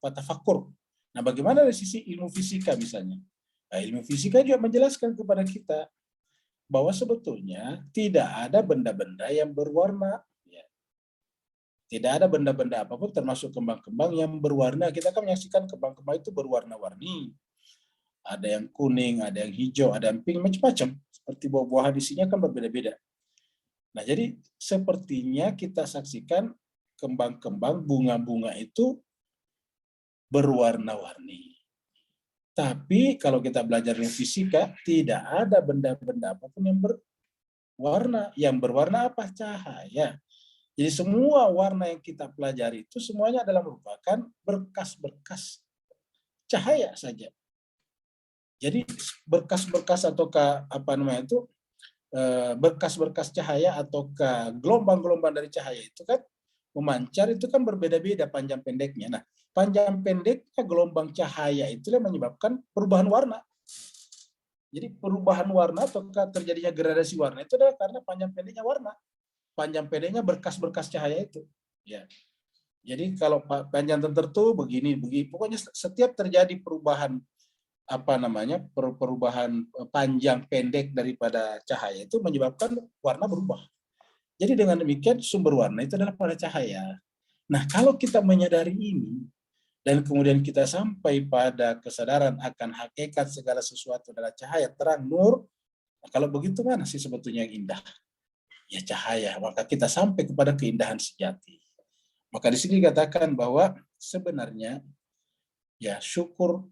tafakur. Nah, bagaimana dari sisi ilmu fisika misalnya? Nah, ilmu fisika juga menjelaskan kepada kita bahwa sebetulnya tidak ada benda-benda yang berwarna. Ya. Tidak ada benda-benda apapun termasuk kembang-kembang yang berwarna. Kita kan menyaksikan kembang-kembang itu berwarna-warni. Ada yang kuning, ada yang hijau, ada yang pink, macam-macam. Seperti buah-buahan isinya kan berbeda-beda. Nah, jadi sepertinya kita saksikan kembang-kembang bunga-bunga itu berwarna-warni. Tapi kalau kita belajar ilmu fisika, tidak ada benda-benda apapun yang berwarna. Yang berwarna apa? Cahaya. Jadi semua warna yang kita pelajari itu semuanya adalah merupakan berkas-berkas cahaya saja. Jadi berkas-berkas ataukah apa namanya itu berkas-berkas cahaya ataukah gelombang-gelombang dari cahaya itu kan memancar itu kan berbeda-beda panjang pendeknya. Nah, panjang pendeknya gelombang cahaya itulah menyebabkan perubahan warna. Jadi perubahan warna ataukah terjadinya gradasi warna itu adalah karena panjang pendeknya warna. Panjang pendeknya berkas-berkas cahaya itu. Ya. Jadi kalau panjang tertentu begini, pokoknya setiap terjadi perubahan apa namanya perubahan panjang pendek daripada cahaya itu menyebabkan warna berubah. Jadi dengan demikian sumber warna itu adalah pada cahaya. Nah, kalau kita menyadari ini dan kemudian kita sampai pada kesadaran akan hakikat segala sesuatu adalah cahaya terang nur, nah, kalau begitu mana sih sebetulnya yang indah? Ya cahaya, maka kita sampai kepada keindahan sejati. Maka di sini dikatakan bahwa sebenarnya ya syukur,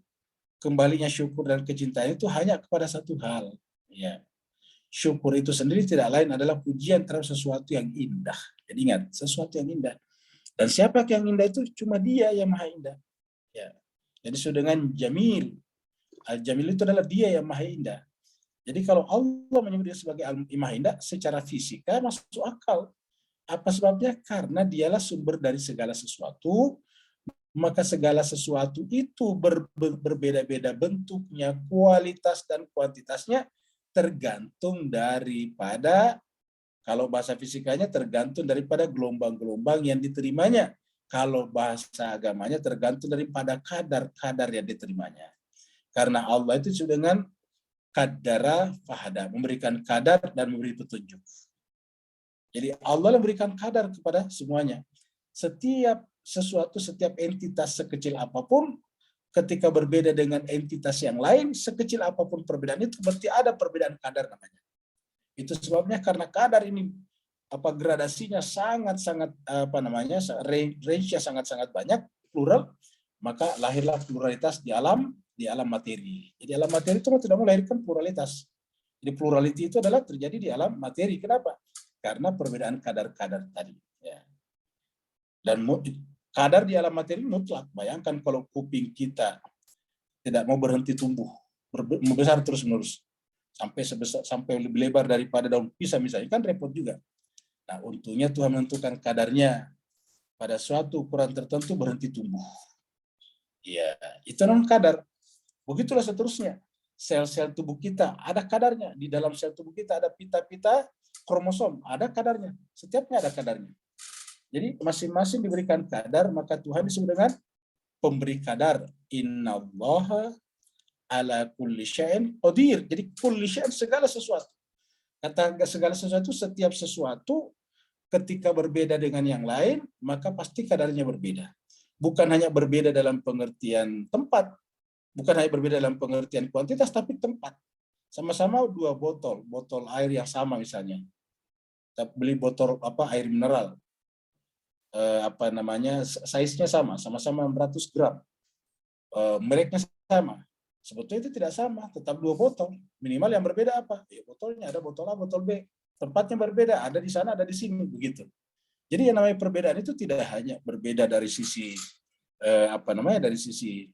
kembalinya syukur dan kecintaan itu hanya kepada satu hal. Ya, syukur itu sendiri tidak lain adalah pujian terhadap sesuatu yang indah. Jadi ingat, sesuatu yang indah. Dan siapa yang indah itu cuma Dia yang maha indah. Ya. Jadi sesuai dengan Jamil. Al-Jamil itu adalah Dia yang maha indah. Jadi kalau Allah menyebut dia sebagai Al-Maha Indah, secara fisika masuk akal. Apa sebabnya? Karena dialah sumber dari segala sesuatu, maka segala sesuatu itu berbeda-beda bentuknya, kualitas dan kuantitasnya tergantung daripada, kalau bahasa fisikanya tergantung daripada gelombang-gelombang yang diterimanya. Kalau bahasa agamanya tergantung daripada kadar-kadar yang diterimanya. Karena Allah itu sudah dengan kadara fahada, memberikan kadar dan memberi petunjuk. Jadi Allah memberikan kadar kepada semuanya. Setiap sesuatu, setiap entitas sekecil apapun, ketika berbeda dengan entitas yang lain, sekecil apapun perbedaan itu berarti ada perbedaan kadar namanya. Itu sebabnya karena kadar ini gradasinya sangat-sangat range-nya sangat-sangat banyak, plural, maka lahirlah pluralitas di alam materi. Jadi alam materi itu tidak melahirkan pluralitas. Jadi plurality itu adalah terjadi di alam materi. Kenapa? Karena perbedaan kadar-kadar tadi. Ya. Dan kadar di alam materi mutlak. Bayangkan kalau kuping kita tidak mau berhenti tumbuh, membesar terus-menerus, sampai lebih lebar daripada daun pisang misalnya, kan repot juga. Nah, untungnya Tuhan menentukan kadarnya pada suatu ukuran tertentu berhenti tumbuh. Ya, itu non kadar. Begitulah seterusnya. Sel-sel tubuh kita ada kadarnya. Di dalam sel tubuh kita ada pita-pita kromosom, ada kadarnya. Setiapnya ada kadarnya. Jadi masing-masing diberikan kadar, maka Tuhan disebut dengan pemberi kadar. Innallaha ala kulli syai'in qadir. Jadi kulli syai'in segala sesuatu. Kata segala sesuatu, setiap sesuatu ketika berbeda dengan yang lain, maka pasti kadarnya berbeda. Bukan hanya berbeda dalam pengertian tempat, bukan hanya berbeda dalam pengertian kuantitas, tapi tempat. Sama-sama dua botol air yang sama misalnya. Kita beli botol air mineral, size-nya sama-sama 600 gram. Mereknya sama. Sebetulnya itu tidak sama, tetap dua botol. Minimal yang berbeda apa? Ya, botolnya ada botol A, botol B. Tempatnya berbeda, ada di sana, ada di sini, begitu. Jadi yang namanya perbedaan itu tidak hanya berbeda dari sisi dari sisi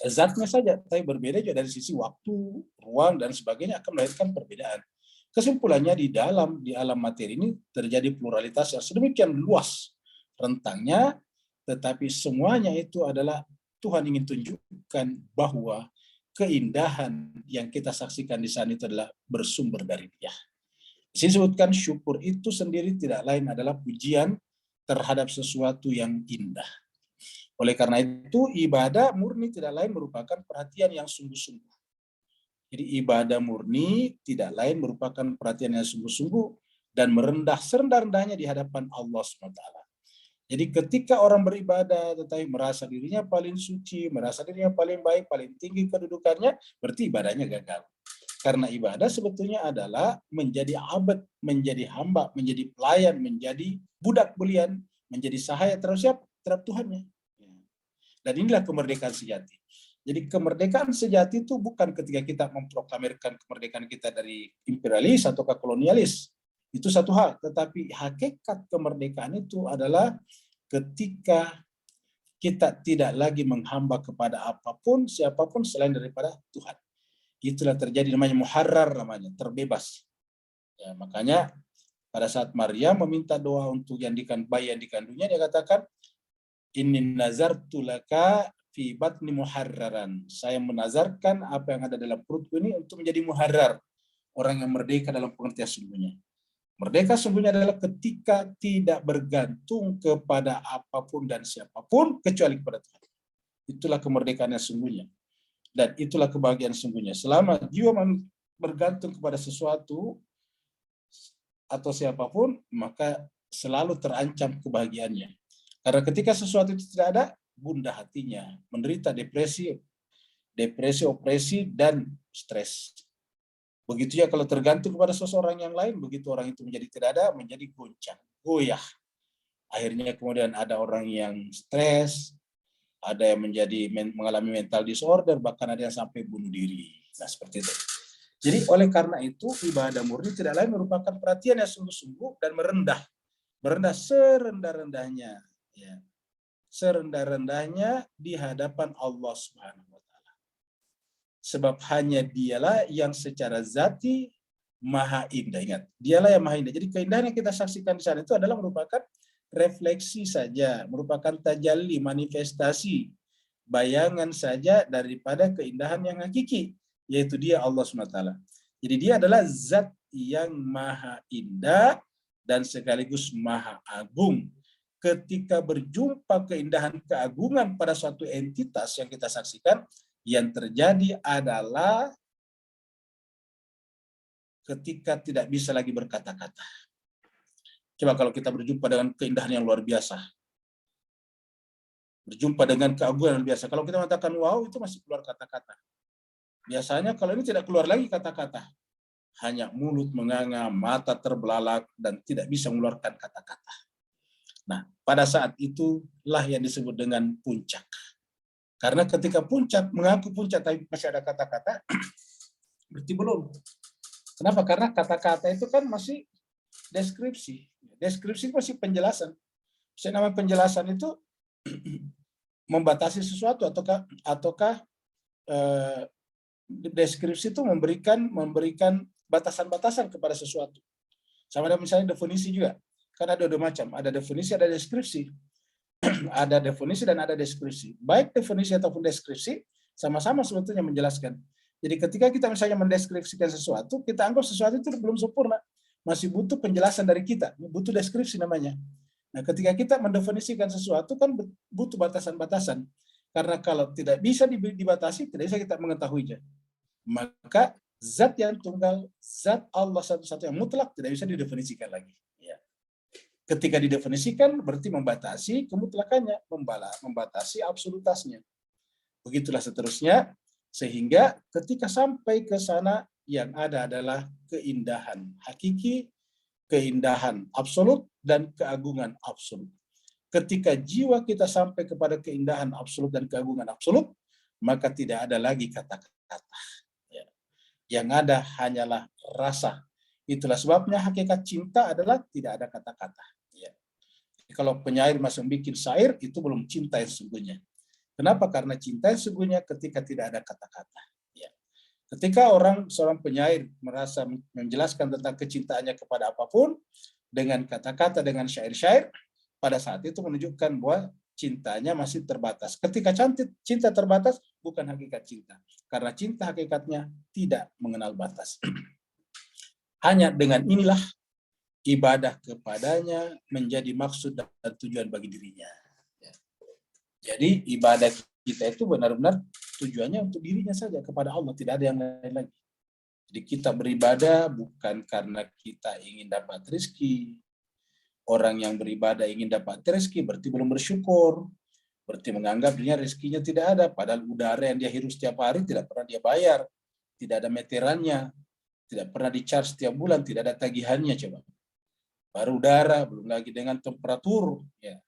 zatnya saja, tapi berbeda juga dari sisi waktu, ruang dan sebagainya akan melahirkan perbedaan. Kesimpulannya di alam materi ini terjadi pluralitas yang sedemikian luas rentangnya, tetapi semuanya itu adalah Tuhan ingin tunjukkan bahwa keindahan yang kita saksikan di sana itu adalah bersumber dari Dia. Disebutkan syukur itu sendiri tidak lain adalah pujian terhadap sesuatu yang indah. Oleh karena itu, ibadah murni tidak lain merupakan perhatian yang sungguh-sungguh. Jadi ibadah murni tidak lain merupakan perhatian yang sungguh-sungguh dan merendah serendah-rendahnya di hadapan Allah SWT. Jadi ketika orang beribadah tetapi merasa dirinya paling suci, merasa dirinya paling baik, paling tinggi kedudukannya, berarti ibadahnya gagal. Karena ibadah sebetulnya adalah menjadi abad, menjadi hamba, menjadi pelayan, menjadi budak belian, menjadi sahaya terhadap siapa? Terhadap Tuhannya. Dan inilah kemerdekaan sejati. Jadi kemerdekaan sejati itu bukan ketika kita memproklamirkan kemerdekaan kita dari imperialis atau kolonialis. Itu satu hal. Tetapi hakikat kemerdekaan itu adalah ketika kita tidak lagi menghamba kepada apapun, siapapun selain daripada Tuhan. Itulah terjadi, namanya muharrar, namanya terbebas. Ya, makanya pada saat Maria meminta doa untuk bayi yang dikandungnya, dia katakan, Inni nazartu laka fi batni muharraran. Saya menazarkan apa yang ada dalam perutku ini untuk menjadi muharrar. Orang yang merdeka dalam pengertian sungguhnya. Merdeka sungguhnya adalah ketika tidak bergantung kepada apapun dan siapapun kecuali kepada Tuhan. Itulah kemerdekaan yang sungguhnya. Dan itulah kebahagiaan sungguhnya. Selama jiwa bergantung kepada sesuatu atau siapapun, maka selalu terancam kebahagiaannya. Karena ketika sesuatu itu tidak ada, gundah hatinya, menderita depresi, opresi, dan stres. Begitu ya kalau tergantung kepada seseorang yang lain, begitu orang itu menjadi tidak ada, menjadi goncang, goyah. Akhirnya kemudian ada orang yang stres, ada yang mengalami mental disorder, bahkan ada yang sampai bunuh diri. Nah, seperti itu. Jadi oleh karena itu, ibadah murni tidak lain merupakan perhatian yang sungguh-sungguh dan merendah serendah-rendahnya. Ya, serendah-rendahnya di hadapan Allah Subhanahu wa Ta'ala. Sebab hanya Dialah yang secara zati maha indah. Ingat, Dialah yang maha indah. Jadi keindahan yang kita saksikan di sana itu adalah merupakan refleksi saja, merupakan tajalli, manifestasi, bayangan saja daripada keindahan yang hakiki, yaitu Dia Allah Subhanahu wa Ta'ala. Jadi Dia adalah zat yang maha indah dan sekaligus maha agung. Ketika berjumpa keindahan keagungan pada suatu entitas yang kita saksikan, yang terjadi adalah ketika tidak bisa lagi berkata-kata. Coba kalau kita berjumpa dengan keindahan yang luar biasa, berjumpa dengan keagungan yang luar biasa, kalau kita mengatakan wow, itu masih keluar kata-kata. Biasanya kalau ini tidak keluar lagi kata-kata, hanya mulut menganga, mata terbelalak, dan tidak bisa mengeluarkan kata-kata. Nah, pada saat itulah yang disebut dengan puncak. Karena ketika puncak, mengaku puncak tapi masih ada kata-kata, berarti belum. Kenapa? Karena kata-kata itu kan masih deskripsi. Deskripsi masih penjelasan. Nama penjelasan itu membatasi sesuatu ataukah deskripsi itu memberikan batasan-batasan kepada sesuatu. Sama ada misalnya definisi juga. Kan ada dua macam, ada definisi, ada deskripsi. Ada definisi dan ada deskripsi. Baik definisi ataupun deskripsi, sama-sama sebetulnya menjelaskan. Jadi ketika kita misalnya mendeskripsikan sesuatu, kita anggap sesuatu itu belum sempurna. Masih butuh penjelasan dari kita, butuh deskripsi namanya. Nah, ketika kita mendefinisikan sesuatu kan butuh batasan-batasan. Karena kalau tidak bisa dibatasi, tidak bisa kita mengetahuinya. Maka zat yang tunggal, zat Allah satu-satu yang mutlak tidak bisa didefinisikan lagi. Ya. Ketika didefinisikan berarti membatasi kemutlakannya, membatasi absolutasnya. Begitulah seterusnya, sehingga ketika sampai ke sana yang ada adalah keindahan hakiki, keindahan absolut, dan keagungan absolut. Ketika jiwa kita sampai kepada keindahan absolut dan keagungan absolut, maka tidak ada lagi kata-kata. Yang ada hanyalah rasa. Itulah sebabnya hakikat cinta adalah tidak ada kata-kata. Ya. Kalau penyair masih bikin syair, itu belum cinta yang sesungguhnya. Kenapa? Karena cinta yang sesungguhnya ketika tidak ada kata-kata. Ya. Ketika seorang penyair merasa menjelaskan tentang kecintaannya kepada apapun, dengan kata-kata, dengan syair-syair, pada saat itu menunjukkan bahwa cintanya masih terbatas. Ketika cinta terbatas, bukan hakikat cinta. Karena cinta hakikatnya tidak mengenal batas. Hanya dengan inilah ibadah kepadanya menjadi maksud dan tujuan bagi dirinya. Jadi ibadah kita itu benar-benar tujuannya untuk dirinya saja, kepada Allah, tidak ada yang lain lagi. Jadi kita beribadah bukan karena kita ingin dapat rezeki. Orang yang beribadah ingin dapat rezeki berarti belum bersyukur. Berarti menganggap dirinya rezekinya tidak ada, padahal udara yang dia hirup setiap hari tidak pernah dia bayar. tidak ada meterannya, tidak pernah di-charge setiap bulan, tidak ada tagihannya coba. Baru udara, belum lagi dengan temperatur. Ya.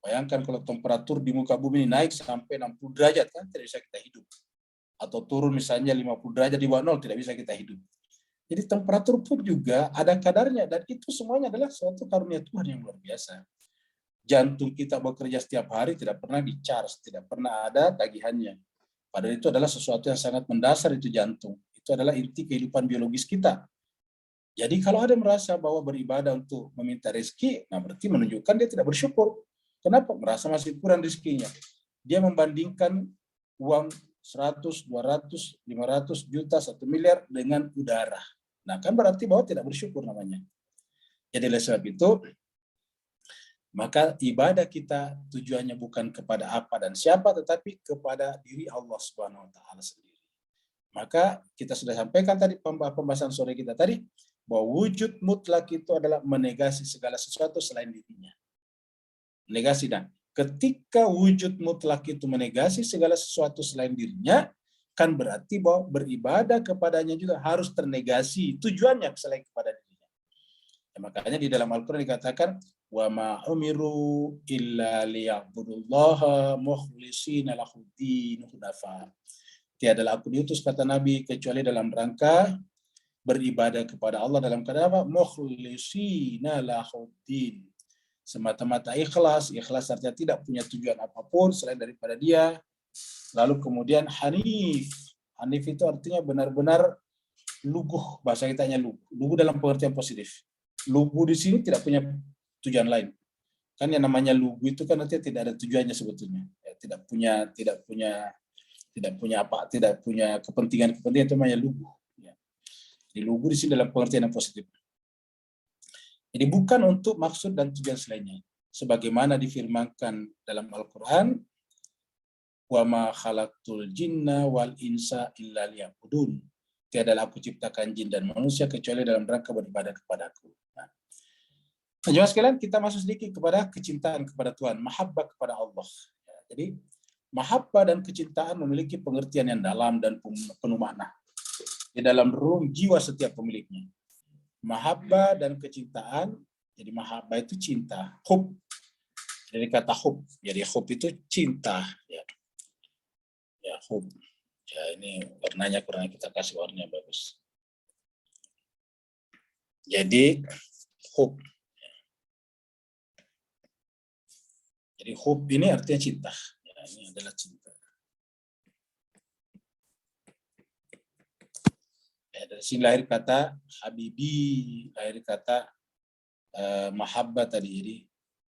Bayangkan kalau temperatur di muka bumi ini naik sampai 60 derajat, kan tidak bisa kita hidup. Atau turun misalnya 50 derajat di bawah nol, tidak bisa kita hidup. Jadi temperatur pun juga ada kadarnya, dan itu semuanya adalah suatu karunia Tuhan yang luar biasa. Jantung kita bekerja setiap hari, tidak pernah di-charge, tidak pernah ada tagihannya. Padahal itu adalah sesuatu yang sangat mendasar, itu jantung. Itu adalah inti kehidupan biologis kita. Jadi kalau ada merasa bahwa beribadah untuk meminta rezeki, nah berarti menunjukkan dia tidak bersyukur. Kenapa? Merasa masih kurang rezekinya. Dia membandingkan uang 100, 200, 500 juta, 1 miliar dengan udara. Nah kan berarti bahwa tidak bersyukur namanya. Jadi oleh sebab itu, maka ibadah kita tujuannya bukan kepada apa dan siapa, tetapi kepada diri Allah Subhanahu wa taala sendiri. Maka kita sudah sampaikan tadi pembahasan sore kita tadi, bahwa wujud mutlak itu adalah menegasi segala sesuatu selain dirinya. Negasi, dan ketika wujud mutlak itu menegasi segala sesuatu selain dirinya, kan berarti bahwa beribadah kepadanya juga harus ternegasi tujuannya selain kepada dirinya. Ya, makanya di dalam Al-Quran dikatakan, wa ma umiru illa liya'budullaha mukhlishina lahuddin hunafa. Tiadalah aku diutus, kata Nabi, kecuali dalam rangka beribadah kepada Allah dalam keadaan apa? Mukhlishina lahuddin. Semata-mata ikhlas. Ikhlas artinya tidak punya tujuan apapun selain daripada dia. Lalu kemudian hanif. Hanif itu artinya benar-benar luguh. Bahasa kitanya luguh. Luguh dalam pengertian positif. Luguh di sini tidak punya tujuan lain. Kan yang namanya luguh itu kan artinya tidak ada tujuannya sebetulnya. Ya, tidak punya kepentingan itu namanya luguh. Ya. Jadi luguh di sini dalam pengertian yang positif. Jadi bukan untuk maksud dan tujuan selainnya. Sebagaimana difirmankan dalam Al-Quran, wa ma khalaqtul jinna wal insa illa liya'budun. Tiadalah aku ciptakan jin dan manusia kecuali dalam rangka beribadah kepadaku. Nah, jemaah sekalian, kita masuk sedikit kepada kecintaan kepada Tuhan, mahabbah kepada Allah. Ya, jadi mahabbah dan kecintaan memiliki pengertian yang dalam dan penuh makna di dalam relung jiwa setiap pemiliknya. Mahabbah dan kecintaan, jadi mahabbah itu cinta, hub, dari kata hub, jadi hub itu cinta, ya hub. Ya ini warnanya kurang, kita kasih warnanya bagus. Jadi hub, jadi hub ini artinya cinta, ya, ini adalah cinta. Ya, dari sini lahir kata habibi, lahir kata mahabbah tadi. Jadi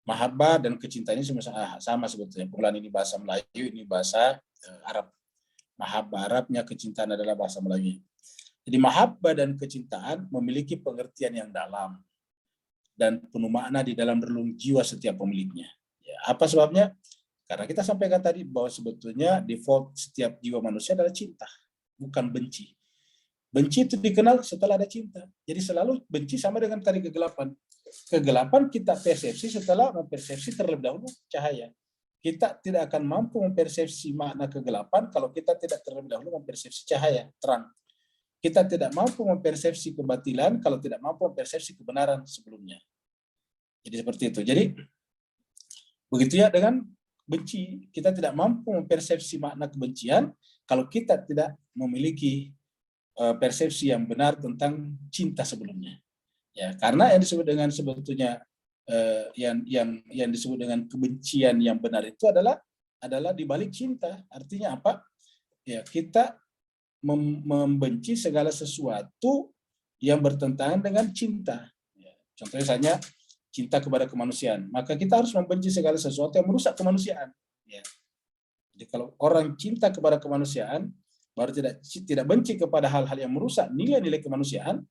mahabbah dan kecintaan ini sama sebetulnya. Penggunaan ini bahasa Melayu, ini bahasa Arab. Mahabbah Arabnya, kecintaan adalah bahasa Melayu. Jadi mahabbah dan kecintaan memiliki pengertian yang dalam dan penuh makna di dalam relung jiwa setiap pemiliknya. Ya, apa sebabnya? Karena kita sampaikan tadi bahwa sebetulnya default setiap jiwa manusia adalah cinta, bukan benci. Benci itu dikenal setelah ada cinta. Jadi selalu benci sama dengan tadi kegelapan. Kegelapan kita persepsi setelah mempersepsi terlebih dahulu cahaya. Kita tidak akan mampu mempersepsi makna kegelapan kalau kita tidak terlebih dahulu mempersepsi cahaya, terang. Kita tidak mampu mempersepsi kebatilan kalau tidak mampu mempersepsi kebenaran sebelumnya. Jadi seperti itu. Jadi begitu ya dengan benci. Kita tidak mampu mempersepsi makna kebencian kalau kita tidak memiliki persepsi yang benar tentang cinta sebelumnya. Ya, karena yang disebut dengan sebetulnya yang disebut dengan kebencian yang benar itu adalah di balik cinta. Artinya apa? Ya, kita membenci segala sesuatu yang bertentangan dengan cinta. Ya, contohnya misalnya cinta kepada kemanusiaan, maka kita harus membenci segala sesuatu yang merusak kemanusiaan. Ya. Jadi kalau orang cinta kepada kemanusiaan, baru tidak benci kepada hal-hal yang merusak nilai-nilai kemanusiaan,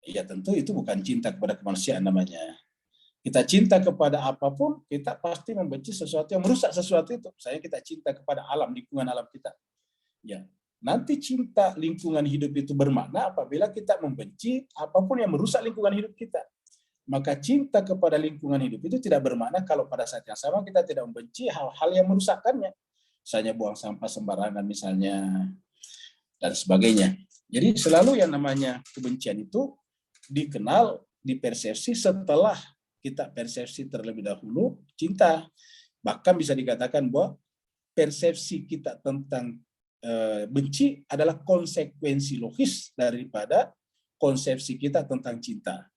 ya tentu itu bukan cinta kepada kemanusiaan namanya. Kita cinta kepada apapun, kita pasti membenci sesuatu yang merusak sesuatu itu. Misalnya kita cinta kepada alam, lingkungan alam kita. Ya, nanti cinta lingkungan hidup itu bermakna apabila kita membenci apapun yang merusak lingkungan hidup kita. Maka cinta kepada lingkungan hidup itu tidak bermakna kalau pada saat yang sama kita tidak membenci hal-hal yang merusakkannya. Misalnya buang sampah sembarangan misalnya, dan sebagainya. Jadi selalu yang namanya kebencian itu dikenal, dipersepsi setelah kita persepsi terlebih dahulu cinta. Bahkan bisa dikatakan bahwa persepsi kita tentang benci adalah konsekuensi logis daripada konsepsi kita tentang cinta.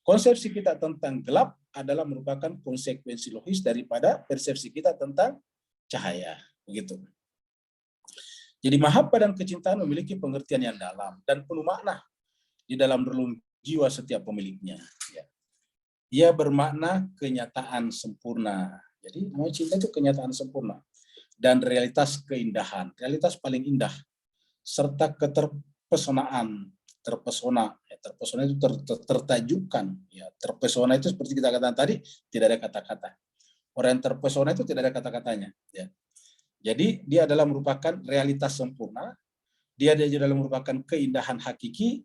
Konsepsi kita tentang gelap adalah merupakan konsekuensi logis daripada persepsi kita tentang cahaya. Begitu. Jadi mahabbah dan kecintaan memiliki pengertian yang dalam dan penuh makna di dalam relung jiwa setiap pemiliknya. Ia bermakna kenyataan sempurna. Jadi namanya cinta itu kenyataan sempurna. Dan realitas keindahan, realitas paling indah, serta keterpesonaan, terpesona. Terpesona itu tertajukkan. Ya, terpesona itu seperti kita katakan tadi, tidak ada kata-kata. Orang yang terpesona itu tidak ada kata-katanya. Ya. Jadi dia adalah merupakan realitas sempurna, dia adalah merupakan keindahan hakiki,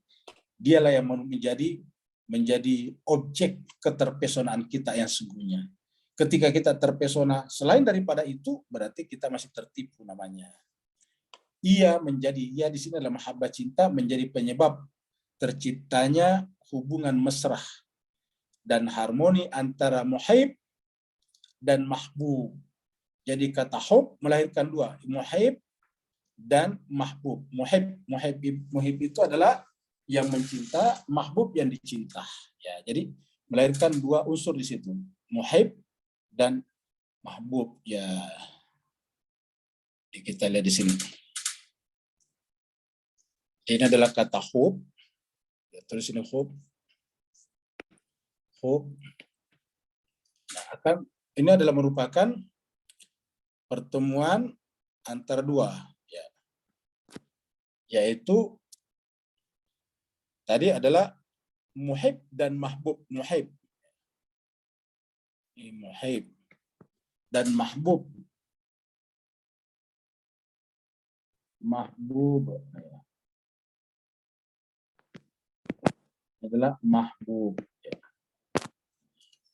dialah yang menjadi objek keterpesonaan kita yang sesungguhnya. Ketika kita terpesona selain daripada itu, berarti kita masih tertipu namanya. Ia di sini adalah mahabbah cinta menjadi penyebab terciptanya hubungan mesra dan harmoni antara muhib dan mahbub. Jadi kata hub melahirkan dua, muhib dan mahbub. Muhib itu adalah yang mencinta, mahbub yang dicinta. Ya, jadi melahirkan dua unsur di situ, muhib dan mahbub. Ya, kita lihat di sini. Ini adalah kata hub. Ya, tulis ini hub. Nah, ini adalah merupakan pertemuan antara dua, ya, yaitu tadi adalah muhib dan mahbub. Muhib dan mahbub. Adalah mahbub.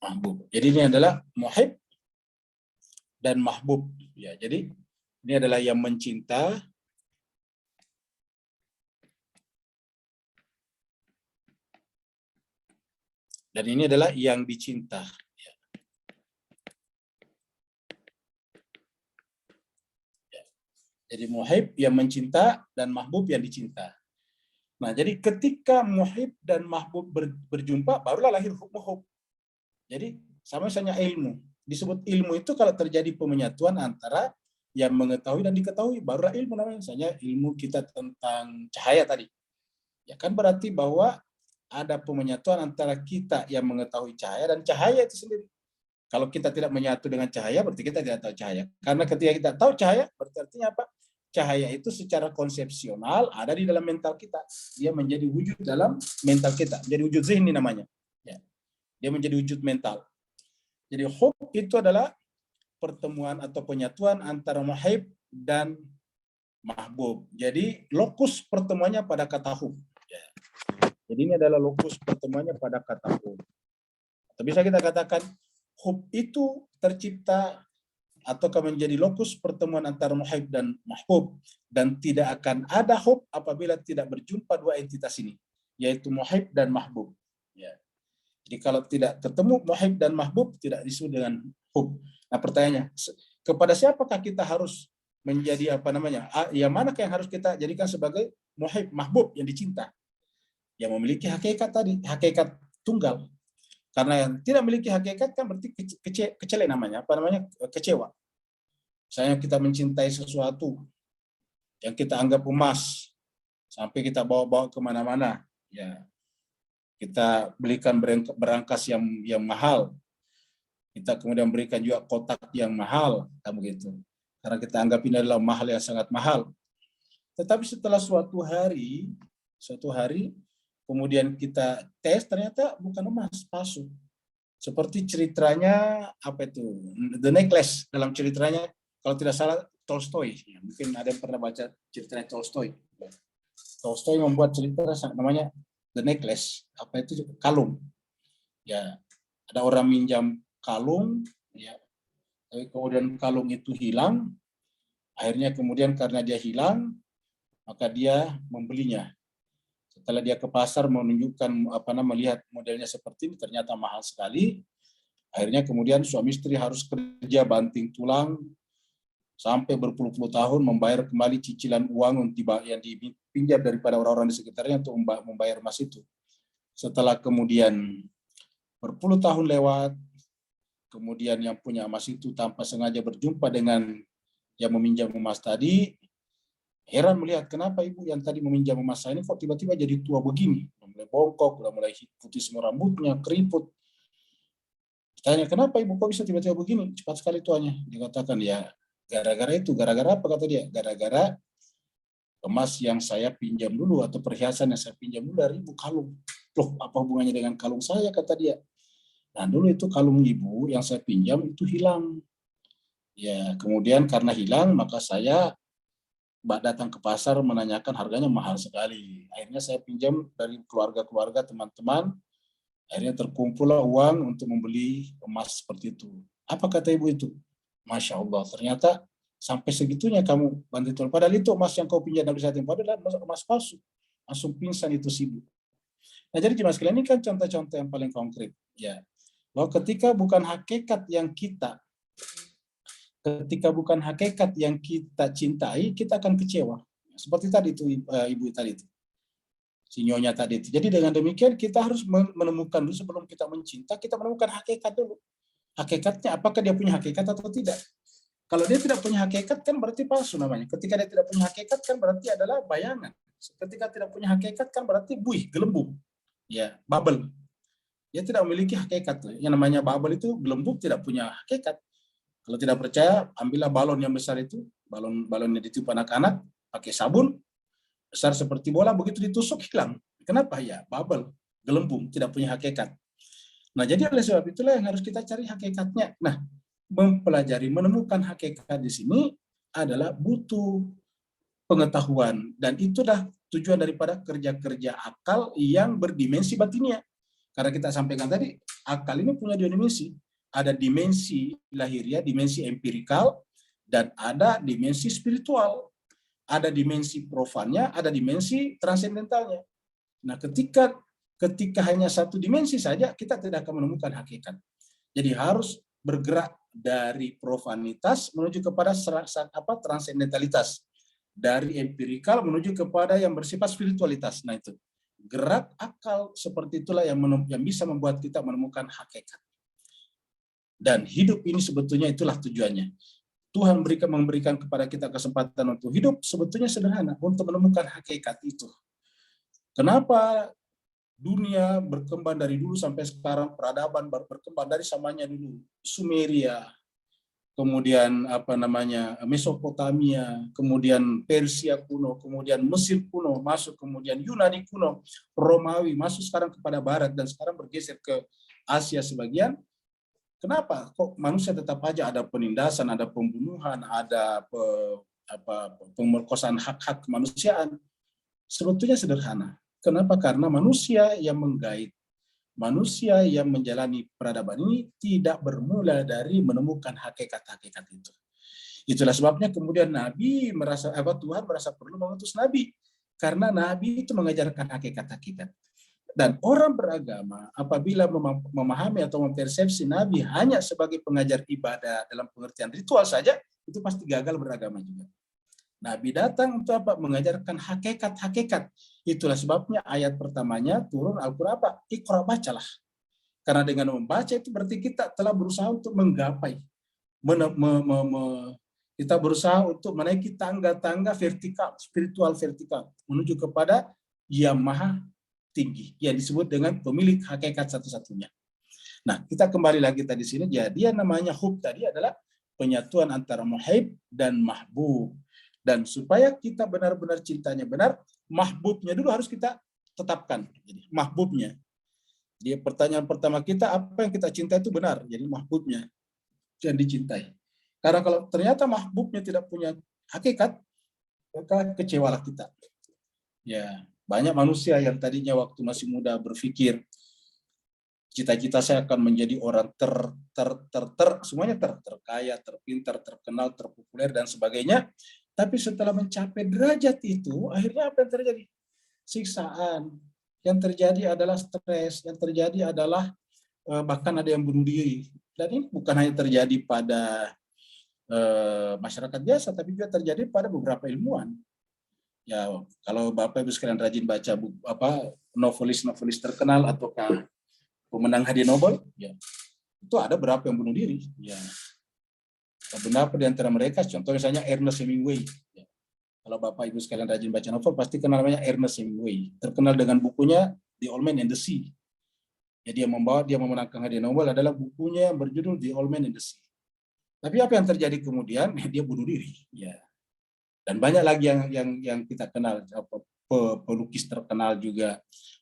Mahbub. Jadi ini adalah muhib dan mahbub. Ya, jadi ini adalah yang mencinta dan ini adalah yang dicinta. Ya. Ya. Jadi muhib yang mencinta dan mahbub yang dicinta. Nah, jadi ketika muhib dan mahbub berjumpa, barulah lahir hub. Jadi sama misalnya ilmu. Disebut ilmu itu kalau terjadi pemenyatuan antara yang mengetahui dan diketahui, barulah ilmu namanya. Misalnya ilmu kita tentang cahaya tadi. Ya kan berarti bahwa ada pemenyatuan antara kita yang mengetahui cahaya dan cahaya itu sendiri. Kalau kita tidak menyatu dengan cahaya, berarti kita tidak tahu cahaya. Karena ketika kita tahu cahaya, berarti artinya apa? Cahaya itu secara konsepsional ada di dalam mental kita. Dia menjadi wujud dalam mental kita. Menjadi wujud zihni namanya. Ya. Dia menjadi wujud mental. Jadi hub itu adalah pertemuan atau penyatuan antara muhib dan mahbub. Jadi lokus pertemuannya pada kata hub. Ya. Jadi ini adalah lokus pertemuannya pada kata hub. Atau bisa kita katakan hub itu tercipta ataukah menjadi lokus pertemuan antara muhib dan mahbub, dan tidak akan ada hub apabila tidak berjumpa dua entitas ini, yaitu muhib dan mahbub. Ya. Jadi kalau tidak ketemu muhib dan mahbub, tidak disebut dengan hub. Nah, pertanyaannya, kepada siapakah kita harus menjadi yang manakah yang harus kita jadikan sebagai muhib, mahbub yang dicinta, yang memiliki hakikat tadi, hakikat tunggal. Karena yang tidak memiliki hakikat kan berarti kecele namanya, kecewa. Misalnya kita mencintai sesuatu yang kita anggap emas, sampai kita bawa-bawa kemana-mana, ya kita belikan berangkas yang mahal, kita kemudian berikan juga kotak yang mahal, begitu. Karena kita anggap ini adalah mahal yang sangat mahal. Tetapi setelah suatu hari kemudian kita tes, ternyata bukan emas, palsu. Seperti ceritanya The Necklace, dalam ceritanya kalau tidak salah Tolstoy. Ya, mungkin ada yang pernah baca ceritanya Tolstoy. Tolstoy membuat cerita namanya The Necklace. Kalung. Ya, ada orang minjam kalung, ya. Kemudian kalung itu hilang. Akhirnya kemudian karena dia hilang, maka dia membelinya. Setelah dia ke pasar menunjukkan melihat modelnya seperti ini, ternyata mahal sekali. Akhirnya kemudian suami istri harus kerja banting tulang sampai berpuluh-puluh tahun membayar kembali cicilan uang yang dipinjam daripada orang-orang di sekitarnya untuk membayar emas itu. Setelah kemudian berpuluh tahun lewat, kemudian yang punya emas itu tanpa sengaja berjumpa dengan yang meminjam emas tadi, heran melihat kenapa ibu yang tadi meminjam emas saya ini kok tiba-tiba jadi tua begini, udah mulai bongkok, udah mulai putih semua rambutnya, keriput. Tanya, kenapa ibu kok bisa tiba-tiba begini, cepat sekali tuanya. Dikatakan, ya gara-gara itu. Gara-gara apa kata dia? Gara-gara emas yang saya pinjam dulu atau perhiasan yang saya pinjam dulu dari ibu, kalung. Loh, apa hubungannya dengan kalung saya, kata dia. Nah, dulu itu kalung ibu yang saya pinjam itu hilang. Ya, kemudian karena hilang, maka saya datang ke pasar menanyakan harganya mahal sekali. Akhirnya saya pinjam dari keluarga-keluarga, teman-teman. Akhirnya terkumpullah uang untuk membeli emas seperti itu. Apa kata ibu itu? Masya Allah, ternyata sampai segitunya kamu bantu Tuhan. Padahal itu emas yang kau pinjam dari saat ini, padahal emas palsu. Langsung pingsan itu si ibu. Nah, jadi jemaah sekalian, ini kan contoh-contoh yang paling konkret. Ya, bahwa ketika bukan hakikat yang kita cintai, kita akan kecewa. Seperti tadi itu ibu tadi itu, si nyonya tadi itu. Jadi dengan demikian kita harus menemukan dulu sebelum kita mencinta, kita menemukan hakikat dulu. Hakikatnya apakah dia punya hakikat atau tidak? Kalau dia tidak punya hakikat kan berarti palsu namanya. Ketika dia tidak punya hakikat kan berarti adalah bayangan. Ketika tidak punya hakikat kan berarti buih, gelembung. Ya, bubble. Dia tidak memiliki hakikat. Yang namanya bubble itu gelembung, tidak punya hakikat. Kalau tidak percaya, ambillah balon yang besar itu, balon yang ditiup anak-anak, pakai sabun, besar seperti bola, begitu ditusuk hilang. Kenapa? Ya, bubble, gelembung, tidak punya hakikat. Nah, jadi oleh sebab itulah yang harus kita cari hakikatnya. Nah, mempelajari, menemukan hakikat di sini adalah butuh pengetahuan. Dan itulah tujuan daripada kerja-kerja akal yang berdimensi batinnya. Karena kita sampaikan tadi, akal ini punya dua dimensi. Ada dimensi lahiriah, dimensi empirikal, dan ada dimensi spiritual. Ada dimensi profannya, ada dimensi transendentalnya. Nah, ketika hanya satu dimensi saja, kita tidak akan menemukan hakikat. Jadi harus bergerak dari profanitas menuju kepada transendentalitas. Dari empirikal menuju kepada yang bersifat spiritualitas. Nah, itu gerak akal seperti itulah yang bisa membuat kita menemukan hakikat. Dan hidup ini sebetulnya itulah tujuannya. Tuhan memberikan kepada kita kesempatan untuk hidup sebetulnya sederhana, untuk menemukan hakikat itu. Kenapa dunia berkembang dari dulu sampai sekarang, peradaban berkembang dari samanya dulu, Sumeria, kemudian Mesopotamia, kemudian Persia kuno, kemudian Mesir kuno, masuk kemudian Yunani kuno, Romawi, masuk sekarang kepada Barat, dan sekarang bergeser ke Asia sebagian. Kenapa? Kok manusia tetap aja ada penindasan, ada pembunuhan, ada pemerkosaan hak-hak kemanusiaan? Sebetulnya sederhana. Kenapa? Karena manusia yang menggait, manusia yang menjalani peradaban ini tidak bermula dari menemukan hakikat-hakikat itu. Itulah sebabnya kemudian Tuhan merasa perlu mengutus Nabi. Karena Nabi itu mengajarkan hakikat-hakikat. Dan orang beragama apabila memahami atau mempersepsi Nabi hanya sebagai pengajar ibadah dalam pengertian ritual saja, itu pasti gagal beragama juga. Nabi datang untuk apa? Mengajarkan hakikat-hakikat. Itulah sebabnya ayat pertamanya turun Al-Quran apa? Iqra, bacalah. Karena dengan membaca itu berarti kita telah berusaha untuk menggapai. Kita berusaha untuk menaiki tangga-tangga vertikal, spiritual vertikal, menuju kepada yang maha tinggi, yang disebut dengan pemilik hakikat satu-satunya. Nah, kita kembali lagi tadi sini. Jadi yang namanya hub tadi adalah penyatuan antara muhib dan mahbub. Dan supaya kita benar-benar cintanya benar, mahbubnya dulu harus kita tetapkan. Jadi mahbubnya. Dia pertanyaan pertama kita, apa yang kita cinta itu benar. Jadi mahbubnya yang dicintai. Karena kalau ternyata mahbubnya tidak punya hakikat, maka kecewalah kita. Ya, banyak manusia yang tadinya waktu masih muda berpikir cita-cita saya akan menjadi orang semuanya terkaya, terpintar, terkenal, terpopuler dan sebagainya. Tapi setelah mencapai derajat itu, akhirnya apa yang terjadi? Siksaan. Yang terjadi adalah stres, yang terjadi adalah bahkan ada yang bunuh diri. Dan ini bukan hanya terjadi pada masyarakat biasa, tapi juga terjadi pada beberapa ilmuwan. Ya, kalau Bapak Ibu sekalian rajin baca buku, novelis-novelis terkenal ataukah pemenang hadiah Nobel, ya, itu ada berapa yang bunuh diri. Ya, beberapa di antara mereka, contoh misalnya Ernest Hemingway. Ya. Kalau Bapak Ibu sekalian rajin baca novel, pasti kenal namanya Ernest Hemingway. Terkenal dengan bukunya The Old Man and the Sea. Jadi dia memenangkan hadiah Nobel adalah bukunya yang berjudul The Old Man and the Sea. Tapi apa yang terjadi kemudian? Dia bunuh diri. Ya. Dan banyak lagi yang kita kenal, pelukis terkenal juga.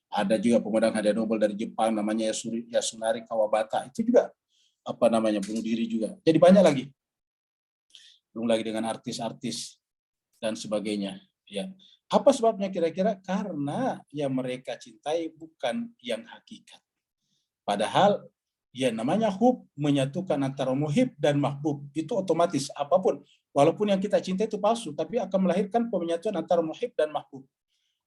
Ada juga pemenang hadiah Nobel dari Jepang namanya Yasunari Kawabata. Itu juga bunuh diri juga. Jadi banyak lagi. Belum lagi dengan artis-artis dan sebagainya. Ya. Apa sebabnya kira-kira? Karena yang mereka cintai bukan yang hakikat. Padahal ya namanya hub menyatukan antara muhib dan mahbub. Itu otomatis apapun. Walaupun yang kita cinta itu palsu, tapi akan melahirkan penyatuan antara muhib dan mahbub.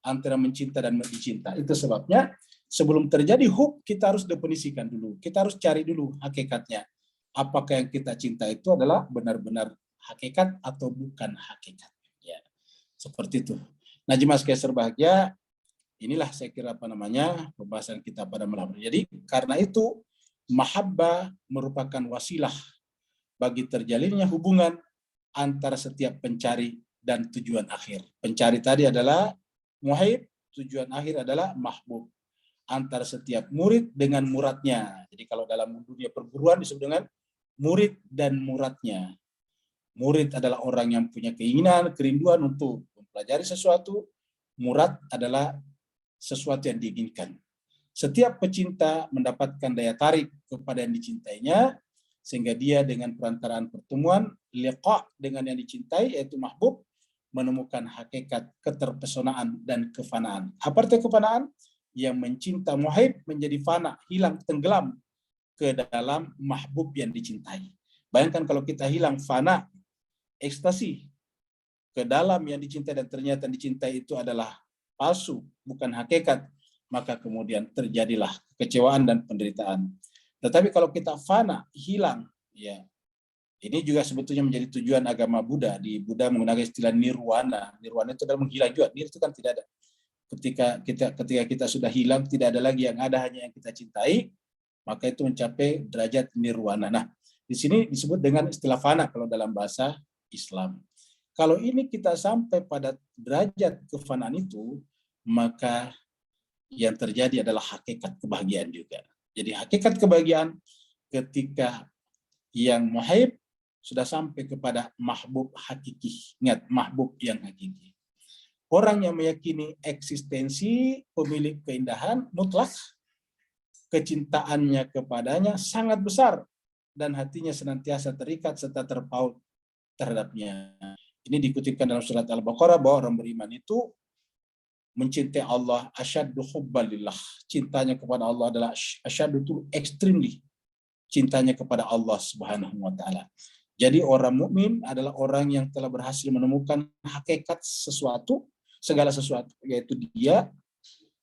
Antara mencinta dan dicinta. Itu sebabnya sebelum terjadi hub, kita harus definisikan dulu. Kita harus cari dulu hakikatnya. Apakah yang kita cinta itu adalah benar-benar hakikat atau bukan hakikat. Ya, seperti itu. Nah, jemaah sekalian berbahagia, inilah saya kira pembahasan kita pada malam ini. Jadi karena itu mahabbah merupakan wasilah bagi terjalinnya hubungan antara setiap pencari dan tujuan akhir. Pencari tadi adalah muhib, tujuan akhir adalah mahbub. Antara setiap murid dengan muradnya. Jadi kalau dalam dunia perguruan disebut dengan murid dan muradnya. Murid adalah orang yang punya keinginan, kerinduan untuk mempelajari sesuatu. Murad adalah sesuatu yang diinginkan. Setiap pecinta mendapatkan daya tarik kepada yang dicintainya, sehingga dia dengan perantaraan pertemuan, liqa dengan yang dicintai, yaitu mahbub, menemukan hakikat keterpesonaan dan kefanaan. Apa arti kefanaan? Yang mencinta muhib menjadi fana, hilang, tenggelam ke dalam mahbub yang dicintai. Bayangkan kalau kita hilang fana, ekstasi, ke dalam yang dicintai dan ternyata dicintai itu adalah palsu, bukan hakikat, maka kemudian terjadilah kekecewaan dan penderitaan. Tetapi kalau kita fana, hilang, ya, ini juga sebetulnya menjadi tujuan agama Buddha. Di Buddha menggunakan istilah nirwana. Nirwana itu adalah menghilang juga. Nir itu kan tidak ada. Ketika kita sudah hilang, tidak ada lagi yang ada, hanya yang kita cintai, maka itu mencapai derajat nirwana. Nah, di sini disebut dengan istilah fana kalau dalam bahasa Islam. Kalau ini kita sampai pada derajat kefanaan itu, maka yang terjadi adalah hakikat kebahagiaan juga. Jadi hakikat kebahagiaan ketika yang muhib sudah sampai kepada mahbub hakiki. Ingat, mahbub yang hakiki. Orang yang meyakini eksistensi pemilik keindahan mutlak, kecintaannya kepadanya sangat besar, dan hatinya senantiasa terikat serta terpaut terhadapnya. Ini dikutipkan dalam surat Al-Baqarah bahwa orang beriman itu mencintai Allah asyaddu hubbalillah. Cintanya kepada Allah adalah asyaddu itu extremely. Cintanya kepada Allah Subhanahu wa taala. Jadi orang mukmin adalah orang yang telah berhasil menemukan hakikat sesuatu, segala sesuatu, yaitu dia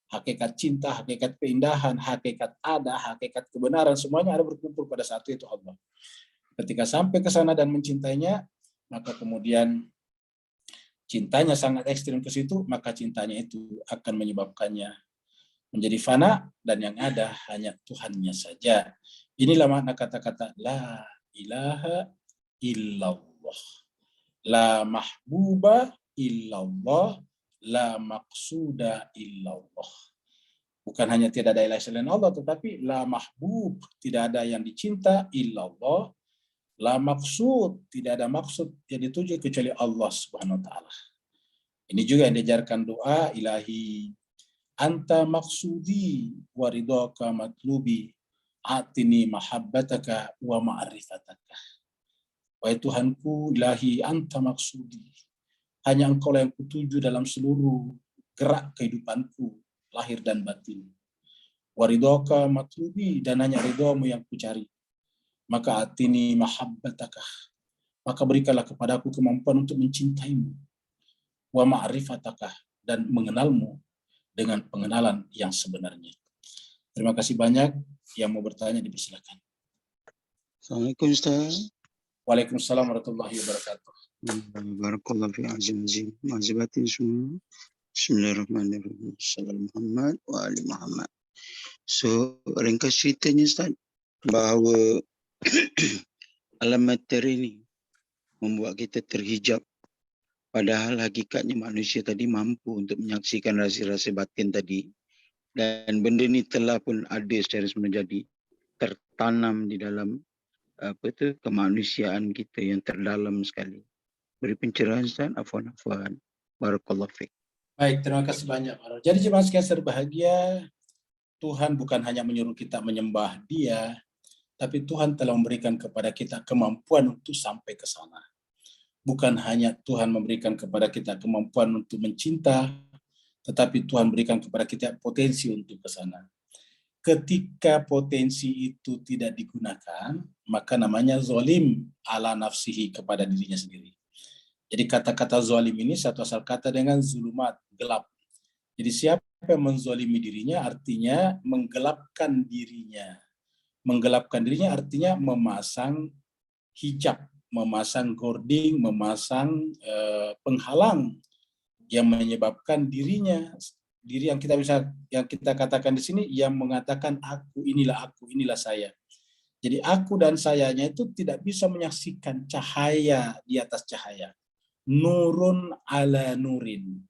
hakikat cinta, hakikat keindahan, hakikat ada, hakikat kebenaran, semuanya ada berkumpul pada satu, itu Allah. Ketika sampai ke sana dan mencintainya, maka kemudian cintanya sangat ekstrim ke situ, maka cintanya itu akan menyebabkannya menjadi fana, dan yang ada hanya Tuhannya saja. Inilah makna kata-kata la ilaha illallah, la mahbuba illallah, la maqsuda illallah. Bukan hanya tidak ada ilah selain Allah, tetapi la mahbub, tidak ada yang dicinta, illallah, la maksud, tidak ada maksud yang dituju kecuali Allah Subhanahu wa taala. Ini juga yang diajarkan doa, ilahi anta maksudi wa ridhaka matlubi atini mahabbataka wa ma'rifataka. Wahai Tuhanku, ilahi anta maksudi, hanya engkau yang kutuju dalam seluruh gerak kehidupanku, lahir dan batin. Wa ridhaka matlubi, dan hanya ridhamu yang kucari. Maka atini mahabbataka, maka berikanlah kepadaku kemampuan untuk mencintaimu, wa ma'rifatakah, dan mengenalmu dengan pengenalan yang sebenarnya. Terima kasih banyak. Yang mau bertanya dipersilakan. Assalamualaikum Ustaz. Waalaikumsalam warahmatullahi wabarakatuh. Barakallahu fi azim mazibatin semua. Bismillahirrahmanirrahim. Assalamualaikum Muhammad wa ali Muhammad. So, ringkas ceritanya Ustaz, bahawa alam materi ini membuat kita terhijab. Padahal hakikatnya manusia tadi mampu untuk menyaksikan rasa-rasa batin tadi. Dan benda ni telah pun ada secara menjadi tertanam di dalam kemanusiaan kita yang terdalam sekali. Beri pencerahan Ustaz, afwan. Barakallahu fiik. Baik, terima kasih banyak. Jadi jemaah sekalian berbahagia, Tuhan bukan hanya menyuruh kita menyembah Dia, tapi Tuhan telah memberikan kepada kita kemampuan untuk sampai ke sana. Bukan hanya Tuhan memberikan kepada kita kemampuan untuk mencinta, tetapi Tuhan berikan kepada kita potensi untuk ke sana. Ketika potensi itu tidak digunakan, maka namanya zalim ala nafsihi, kepada dirinya sendiri. Jadi kata-kata zalim ini satu asal kata dengan zulumat, gelap. Jadi siapa yang menzalimi dirinya artinya menggelapkan dirinya. Menggelapkan dirinya artinya memasang hijab, memasang gording, memasang penghalang yang menyebabkan diri yang kita katakan di sini, yang mengatakan aku, inilah saya. Jadi aku dan sayanya itu tidak bisa menyaksikan cahaya di atas cahaya. Nurun ala nurin.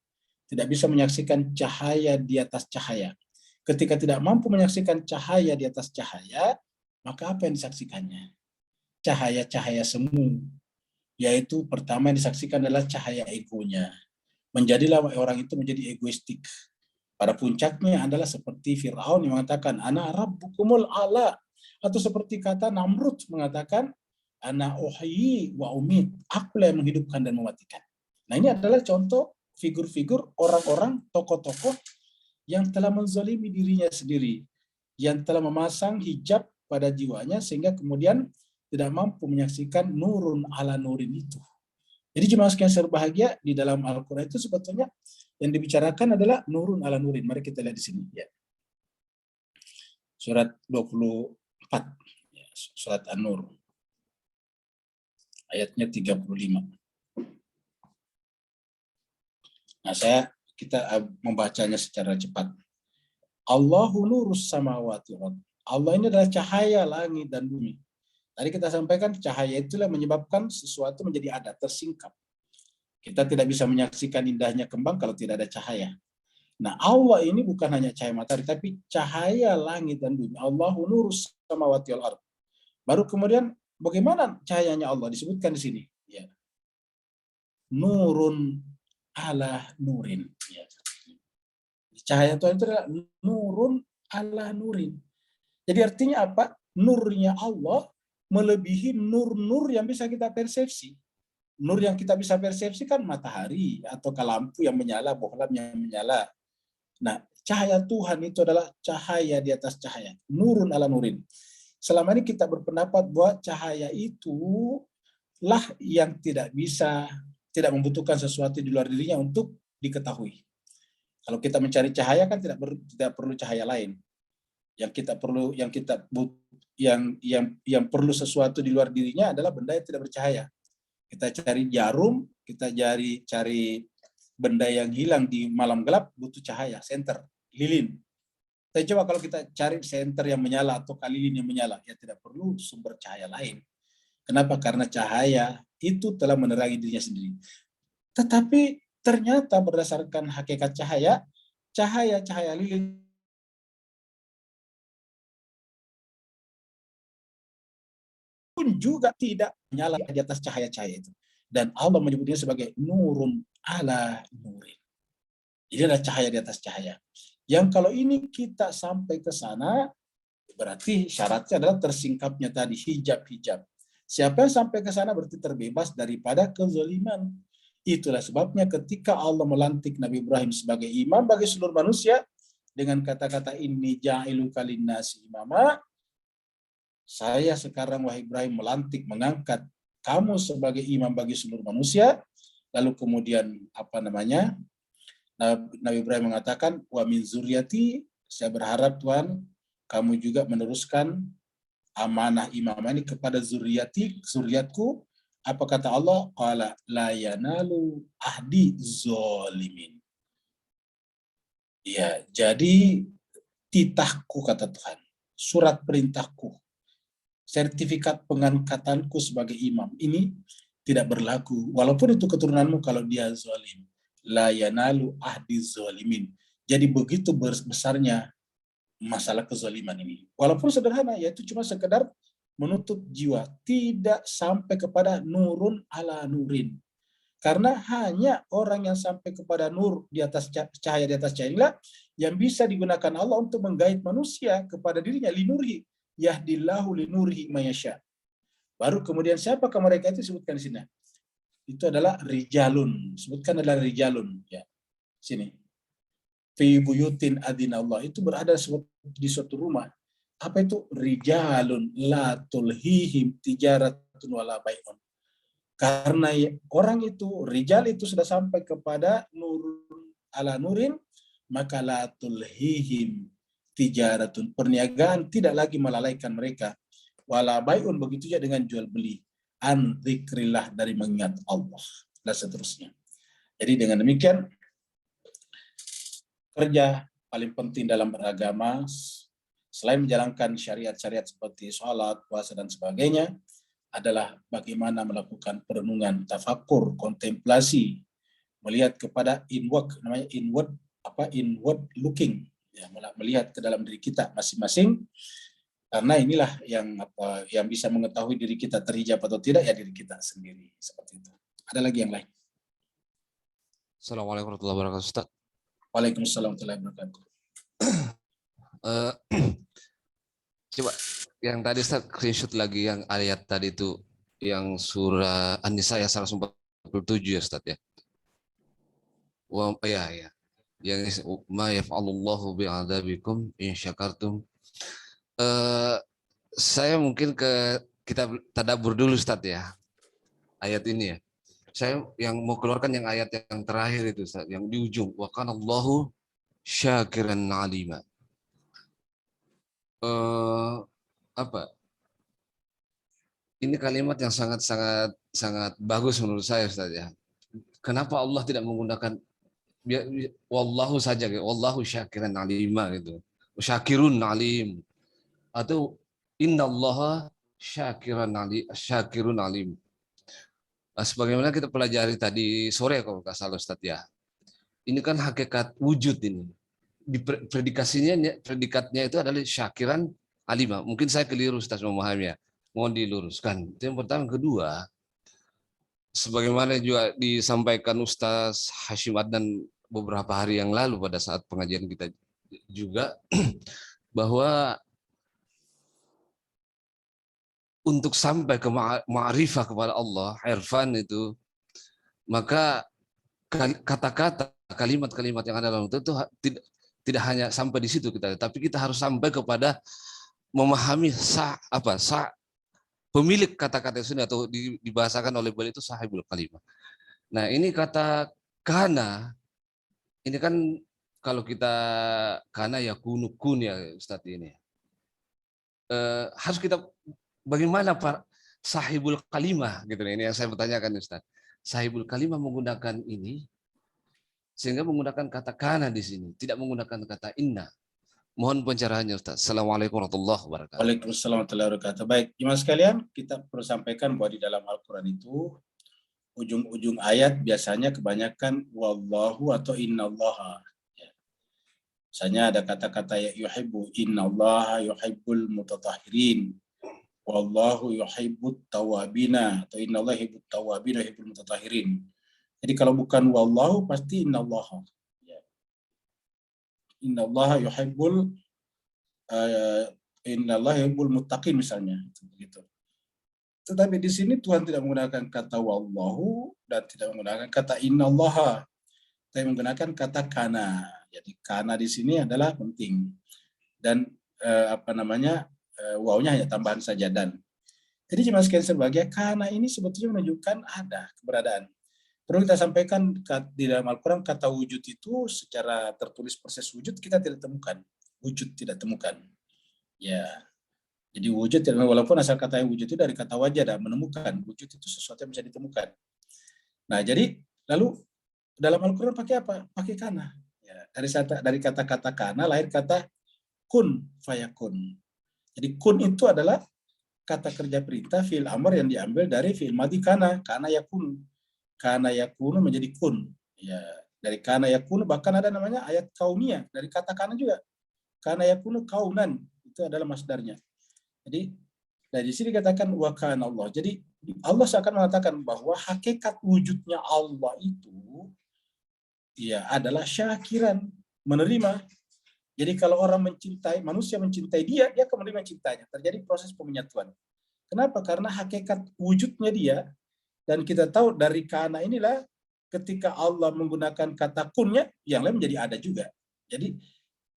Tidak bisa menyaksikan cahaya di atas cahaya. Ketika tidak mampu menyaksikan cahaya di atas cahaya, maka apa yang disaksikannya? Cahaya-cahaya semu. Yaitu pertama yang disaksikan adalah cahaya egonya. Menjadilah orang itu menjadi egoistik. Pada puncaknya adalah seperti Fir'aun yang mengatakan, ana rabbukumul a'la. Atau seperti kata Namrud mengatakan, ana uhyi wa umit. Akulah yang menghidupkan dan mematikan. Nah, ini adalah contoh figur-figur orang-orang, tokoh-tokoh yang telah menzalimi dirinya sendiri. Yang telah memasang hijab pada jiwanya sehingga kemudian tidak mampu menyaksikan nurun ala nurin itu. Jadi jemaah sekalian berbahagia, di dalam Al-Quran itu sebetulnya yang dibicarakan adalah nurun ala nurin. Mari kita lihat di sini. Ya. Surat 24, ya, surat An-Nur, ayatnya 35. Nah, kita membacanya secara cepat. Allahu nurus samawati wal ardh. Allah ini adalah cahaya langit dan bumi. Tadi kita sampaikan cahaya itulah menyebabkan sesuatu menjadi ada, tersingkap. Kita tidak bisa menyaksikan indahnya kembang kalau tidak ada cahaya. Nah, Allah ini bukan hanya cahaya matahari, tapi cahaya langit dan bumi. Allahu nurus samawati wal ardh. Baru kemudian bagaimana cahayanya Allah disebutkan di sini? Ya. Nurun ala nurin. Ya. Cahaya Tuhan itu adalah nurun ala nurin. Jadi artinya apa? Nurnya Allah melebihi nur-nur yang bisa kita persepsi. Nur yang kita bisa persepsi kan matahari atau lampu yang menyala, bohlam yang menyala. Nah, cahaya Tuhan itu adalah cahaya di atas cahaya. Nurun ala nurin. Selama ini kita berpendapat bahwa cahaya itu lah yang tidak membutuhkan sesuatu di luar dirinya untuk diketahui. Kalau kita mencari cahaya kan tidak perlu cahaya lain. Yang perlu sesuatu di luar dirinya adalah benda yang tidak bercahaya. Kita cari jarum, kita cari benda yang hilang di malam gelap, butuh cahaya, senter, lilin. Tapi coba kalau kita cari senter yang menyala atau lilin yang menyala, ya tidak perlu sumber cahaya lain. Kenapa? Karena cahaya itu telah menerangi dirinya sendiri. Tetapi ternyata berdasarkan hakikat cahaya lilin pun juga tidak menyala di atas cahaya-cahaya itu. Dan Allah menyebutnya sebagai nurun ala nurin. Jadi adalah cahaya di atas cahaya. Yang kalau ini kita sampai ke sana, berarti syaratnya adalah tersingkapnya tadi hijab-hijab. Siapa yang sampai ke sana berarti terbebas daripada kezaliman. Itulah sebabnya ketika Allah melantik Nabi Ibrahim sebagai imam bagi seluruh manusia, dengan kata-kata inni ja'iluka linnasi imama, saya sekarang wahai Ibrahim mengangkat kamu sebagai imam bagi seluruh manusia. Lalu kemudian Nabi Ibrahim mengatakan, wa min zuriati, saya berharap Tuhan kamu juga meneruskan amanah imam ini kepada zuriatku. Apa kata Allah? Qala la yanalu ahdi zolimin. Ya, jadi titahku kata Tuhan, surat perintahku, sertifikat pengangkatanku sebagai imam ini tidak berlaku walaupun itu keturunanmu kalau dia zalim. La yanalu ahdi zalimin. Jadi begitu besarnya masalah kezaliman ini. Walaupun sederhana, yaitu cuma sekedar menutup jiwa, tidak sampai kepada nurun ala nurin. Karena hanya orang yang sampai kepada nur di atas cahaya inilah yang bisa digunakan Allah untuk menggait manusia kepada dirinya, linurhi yahdillahu linurhi mayasya. Baru kemudian siapakah mereka itu disebutkan di sini? Itu adalah rijalun. Sebutkan adalah rijalun. Ya. Sini. Fi buyutin adinallah. Itu berada di suatu rumah. Apa itu? Rijalun la tulhihim tijaratun wala bai'un. Karena orang itu, rijal itu sudah sampai kepada nurun ala nurin, maka la tulhihim tijaratun. Perniagaan tidak lagi melalaikan mereka. Wala bai'un, begitu juga dengan jual beli. An dzikrillah, dari mengingat Allah. Dan seterusnya. Jadi dengan demikian, kerja paling penting dalam beragama, selain menjalankan syariat-syariat seperti sholat, puasa, dan sebagainya, adalah bagaimana melakukan perenungan, tafakur, kontemplasi, melihat kepada inward looking, ya, melihat ke dalam diri kita masing-masing, karena inilah yang bisa mengetahui diri kita terhijab atau tidak, ya diri kita sendiri, seperti itu. Ada lagi yang lain? Assalamualaikum warahmatullahi wabarakatuh, Ustaz. Waalaikumsalam warahmatullahi wabarakatuh. Coba yang tadi Ustaz screenshot lagi yang ayat tadi itu yang surah An-Nisa ayat 147 ya Ustaz ya. Ya. Yang ma yaf'alullahu bi'adzabikum in syakartum. Saya mungkin kita tadabbur dulu Ustaz ya. Ayat ini ya. Saya yang mau keluarkan yang ayat yang terakhir itu Ustaz, yang di ujung wa kana Allahu syakiran alima. Ini kalimat yang sangat bagus menurut saya Ustaz ya. Kenapa Allah tidak menggunakan wallahu saja, wallahu syakiran alima gitu. Syakirun alim atau innallaha syakirun alim. Sebagaimana kita pelajari tadi sore kalau nggak salah Ustaz ya. Ini kan hakikat wujud ini. Di predikatnya itu adalah syakiran alima. Mungkin saya keliru Ustaz memahaminya. Mohon diluruskan. Itu yang pertama. Yang kedua, sebagaimana juga disampaikan Ustaz Hashim Adnan beberapa hari yang lalu pada saat pengajian kita juga, bahwa untuk sampai ke ma'rifah kepada Allah, irfan itu, maka kata-kata, kalimat-kalimat yang ada dalam itu tidak hanya sampai di situ kita, tapi kita harus sampai kepada memahami pemilik kata-kata itu atau dibahasakan oleh beliau itu sahibul kalimah. Nah, ini kata kana, ini kan kalau kita kana ya kun ya Ustaz ini. Harus kita bagaimana Pak sahibul kalimah gitu, ini yang saya bertanyakan Ustaz. Sahibul kalimah menggunakan ini sehingga menggunakan kata kana di sini, tidak menggunakan kata inna. Mohon pencerahannya Ustaz. Assalamualaikum warahmatullahi wabarakatuh. Waalaikumsalam warahmatullahi wabarakatuh. Baik, jemaah sekalian, kita perlu sampaikan bahwa di dalam Al-Quran itu ujung-ujung ayat biasanya kebanyakan wallahu atau innallaha. Misalnya ada kata-kata ya yuhibbu, innallaha yuhibbul mutatahhirin. Wallahu yuhibbut tawabina atau innallaha yuhibbut tawabina yuhibbul mutatahhirin. Jadi kalau bukan wallahu pasti innallaha. Innallaha yuhibbul muttaqin misalnya, begitu. Tetapi di sini Tuhan tidak menggunakan kata wallahu dan tidak menggunakan kata innallaha, tapi menggunakan kata kana. Jadi kana di sini adalah penting dan wawunya hanya tambahan saja dan. Jadi jemaah sekalian berbahagia, kana ini sebetulnya menunjukkan ada keberadaan. Perlu kita sampaikan di dalam Al-Quran kata wujud itu secara tertulis proses wujud kita tidak temukan. Wujud tidak temukan. Ya, jadi wujud walaupun asal kata wujud itu dari kata wajah dan menemukan. Wujud itu sesuatu yang bisa ditemukan. Nah, jadi lalu dalam Al-Quran pakai apa? Pakai kana. Ya, dari kata-kata kana lahir kata kun fayakun. Jadi kun itu adalah kata kerja perintah fi'il amr yang diambil dari fi'il madhi kana yakun. Kana yakunu menjadi kun. Ya, dari kana yakunu bahkan ada namanya ayat kauniyah dari kata kana juga. Kana yakunu kaunan itu adalah masdarnya. Jadi dari sini dikatakan wa kana Allah. Jadi Allah seakan mengatakan bahwa hakikat wujudnya Allah itu ya adalah syakiran, menerima. Jadi kalau orang mencintai, manusia mencintai dia akan menerima cintanya. Terjadi proses pemenyatuan. Kenapa? Karena hakikat wujudnya dia, dan kita tahu dari kana inilah ketika Allah menggunakan kata kunnya, yang lain menjadi ada juga. Jadi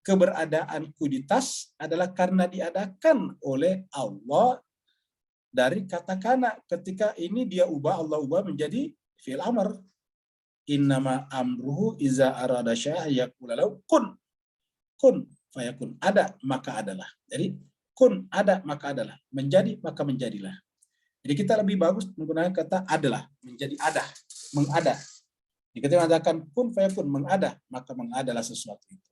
keberadaan kuditas adalah karena diadakan oleh Allah dari kata kana. Ketika ini dia Allah ubah menjadi fi'il amr. Innama amruhu iza arada syai'an yaqula lahu kun. Kun fayakun. Ada maka adalah. Jadi kun ada maka adalah. Menjadi maka menjadilah. Jadi kita lebih bagus menggunakan kata adalah, menjadi ada, mengada. Jika kita mengatakan kun fayakun, mengada, maka mengadalah sesuatu itu.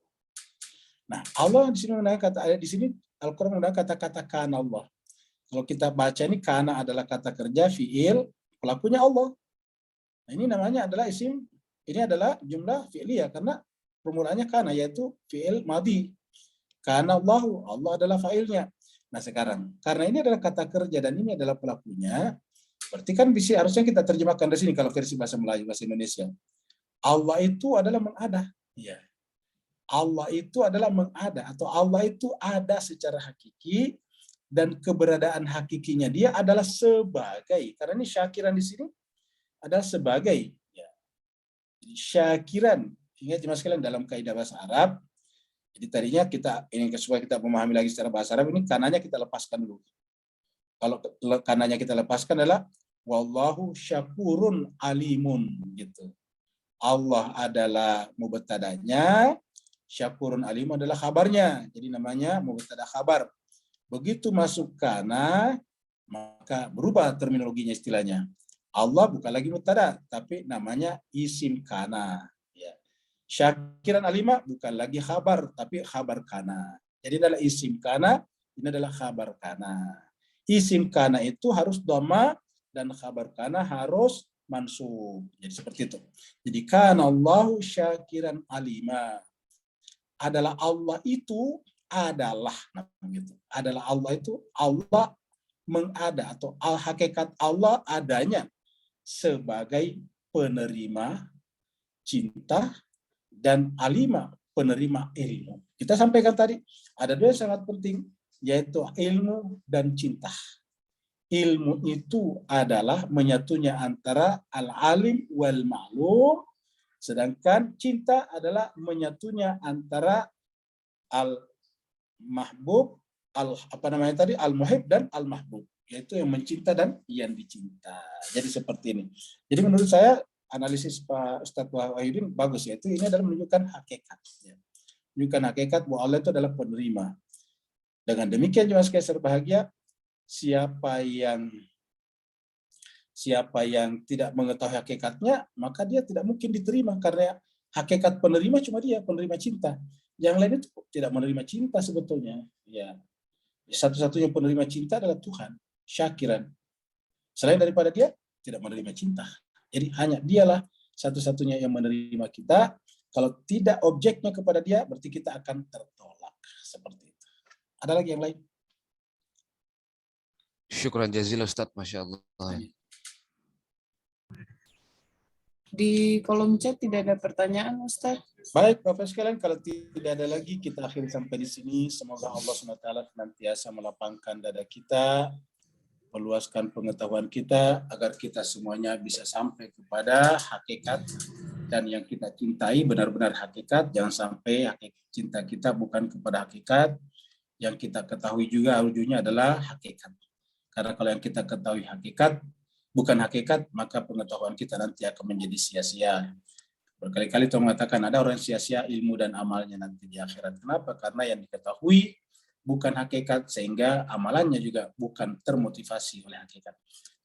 Nah, Allah di sini menggunakan kata di sini Al-Qur'an menggunakan kata-kata kana Allah. Kalau kita baca ini kana adalah kata kerja fi'il, pelakunya Allah. Nah, ini namanya adalah isim, ini adalah jumlah fi'liyah karena permulaannya kana yaitu fi'il madhi. Kana Allahu, Allah adalah fa'ilnya. Nah sekarang, karena ini adalah kata kerja dan ini adalah pelakunya, berarti kan bisa harusnya kita terjemahkan dari sini kalau versi bahasa Melayu, bahasa Indonesia. Allah itu adalah mengada. Ya. Allah itu adalah mengada atau Allah itu ada secara hakiki dan keberadaan hakikinya dia adalah sebagai, karena ini syakiran di sini adalah sebagai. Ya. Jadi syakiran, ingat jemaah sekalian dalam kaidah bahasa Arab. Jadi tadinya kita ini supaya kita memahami lagi secara bahasa Arab ini kananya kita lepaskan dulu. Kalau kananya kita lepaskan adalah wallahu syakurun alimun gitu. Allah adalah mubtadanya, syakurun alim adalah kabarnya. Jadi namanya mubtada khabar. Begitu masuk kana maka berubah terminologinya istilahnya. Allah bukan lagi mubtada tapi namanya isim kana. Syakiran alima bukan lagi khabar, tapi khabar kana. Jadi adalah isim kana, ini adalah khabar kana. Isim kana itu harus dhamma dan khabar kana harus mansub. Jadi seperti itu. Jadi kana Allahu syakiran alima. Adalah Allah itu adalah gitu. Adalah Allah itu Allah mengada atau hakikat Allah adanya sebagai penerima cinta dan alima penerima ilmu. Kita sampaikan tadi ada dua yang sangat penting yaitu ilmu dan cinta. Ilmu itu adalah menyatunya antara al-alim wal ma'lum, sedangkan cinta adalah menyatunya antara al-mahbub, al-muhib dan al-mahbub, yaitu yang mencinta dan yang dicinta. Jadi seperti ini. Jadi menurut saya analisis Pak Ustadz Wahyudin bagus ya. Itu ini adalah menunjukkan hakikat. Ya. Menunjukkan hakikat bahwa Allah itu adalah penerima. Dengan demikian jemaah sekalian berbahagia, siapa yang tidak mengetahui hakikatnya, maka dia tidak mungkin diterima karena hakikat penerima cuma dia, penerima cinta. Yang lain itu tidak menerima cinta sebetulnya. Ya. Satu-satunya penerima cinta adalah Tuhan, syakiran. Selain daripada dia tidak menerima cinta. Jadi hanya dialah satu-satunya yang menerima kita. Kalau tidak objeknya kepada dia, berarti kita akan tertolak. Seperti itu. Ada lagi yang lain? Syukran jazilah Ustaz, Masya Allah. Di kolom chat tidak ada pertanyaan, Ustaz. Baik, Bapak sekalian, kalau tidak ada lagi, kita akhiri sampai di sini. Semoga Allah SWT senantiasa melapangkan dada kita, meluaskan pengetahuan kita, agar kita semuanya bisa sampai kepada hakikat, dan yang kita cintai benar-benar hakikat. Jangan sampai hakikat cinta kita bukan kepada hakikat, yang kita ketahui juga ujungnya adalah hakikat. Karena kalau yang kita ketahui hakikat, bukan hakikat, maka pengetahuan kita nanti akan menjadi sia-sia. Berkali-kali Tuhan mengatakan ada orang sia-sia ilmu dan amalnya nanti di akhirat. Kenapa? Karena yang diketahui bukan hakikat, sehingga amalannya juga bukan termotivasi oleh hakikat.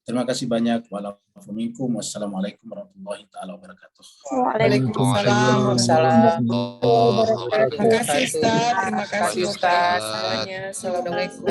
Terima kasih banyak. Wassalamualaikum warahmatullahi wabarakatuh. Waalaikumsalam warahmatullahi wabarakatuh. Terima kasih Ustaz. Terima kasih Ustaz. Assalamualaikum.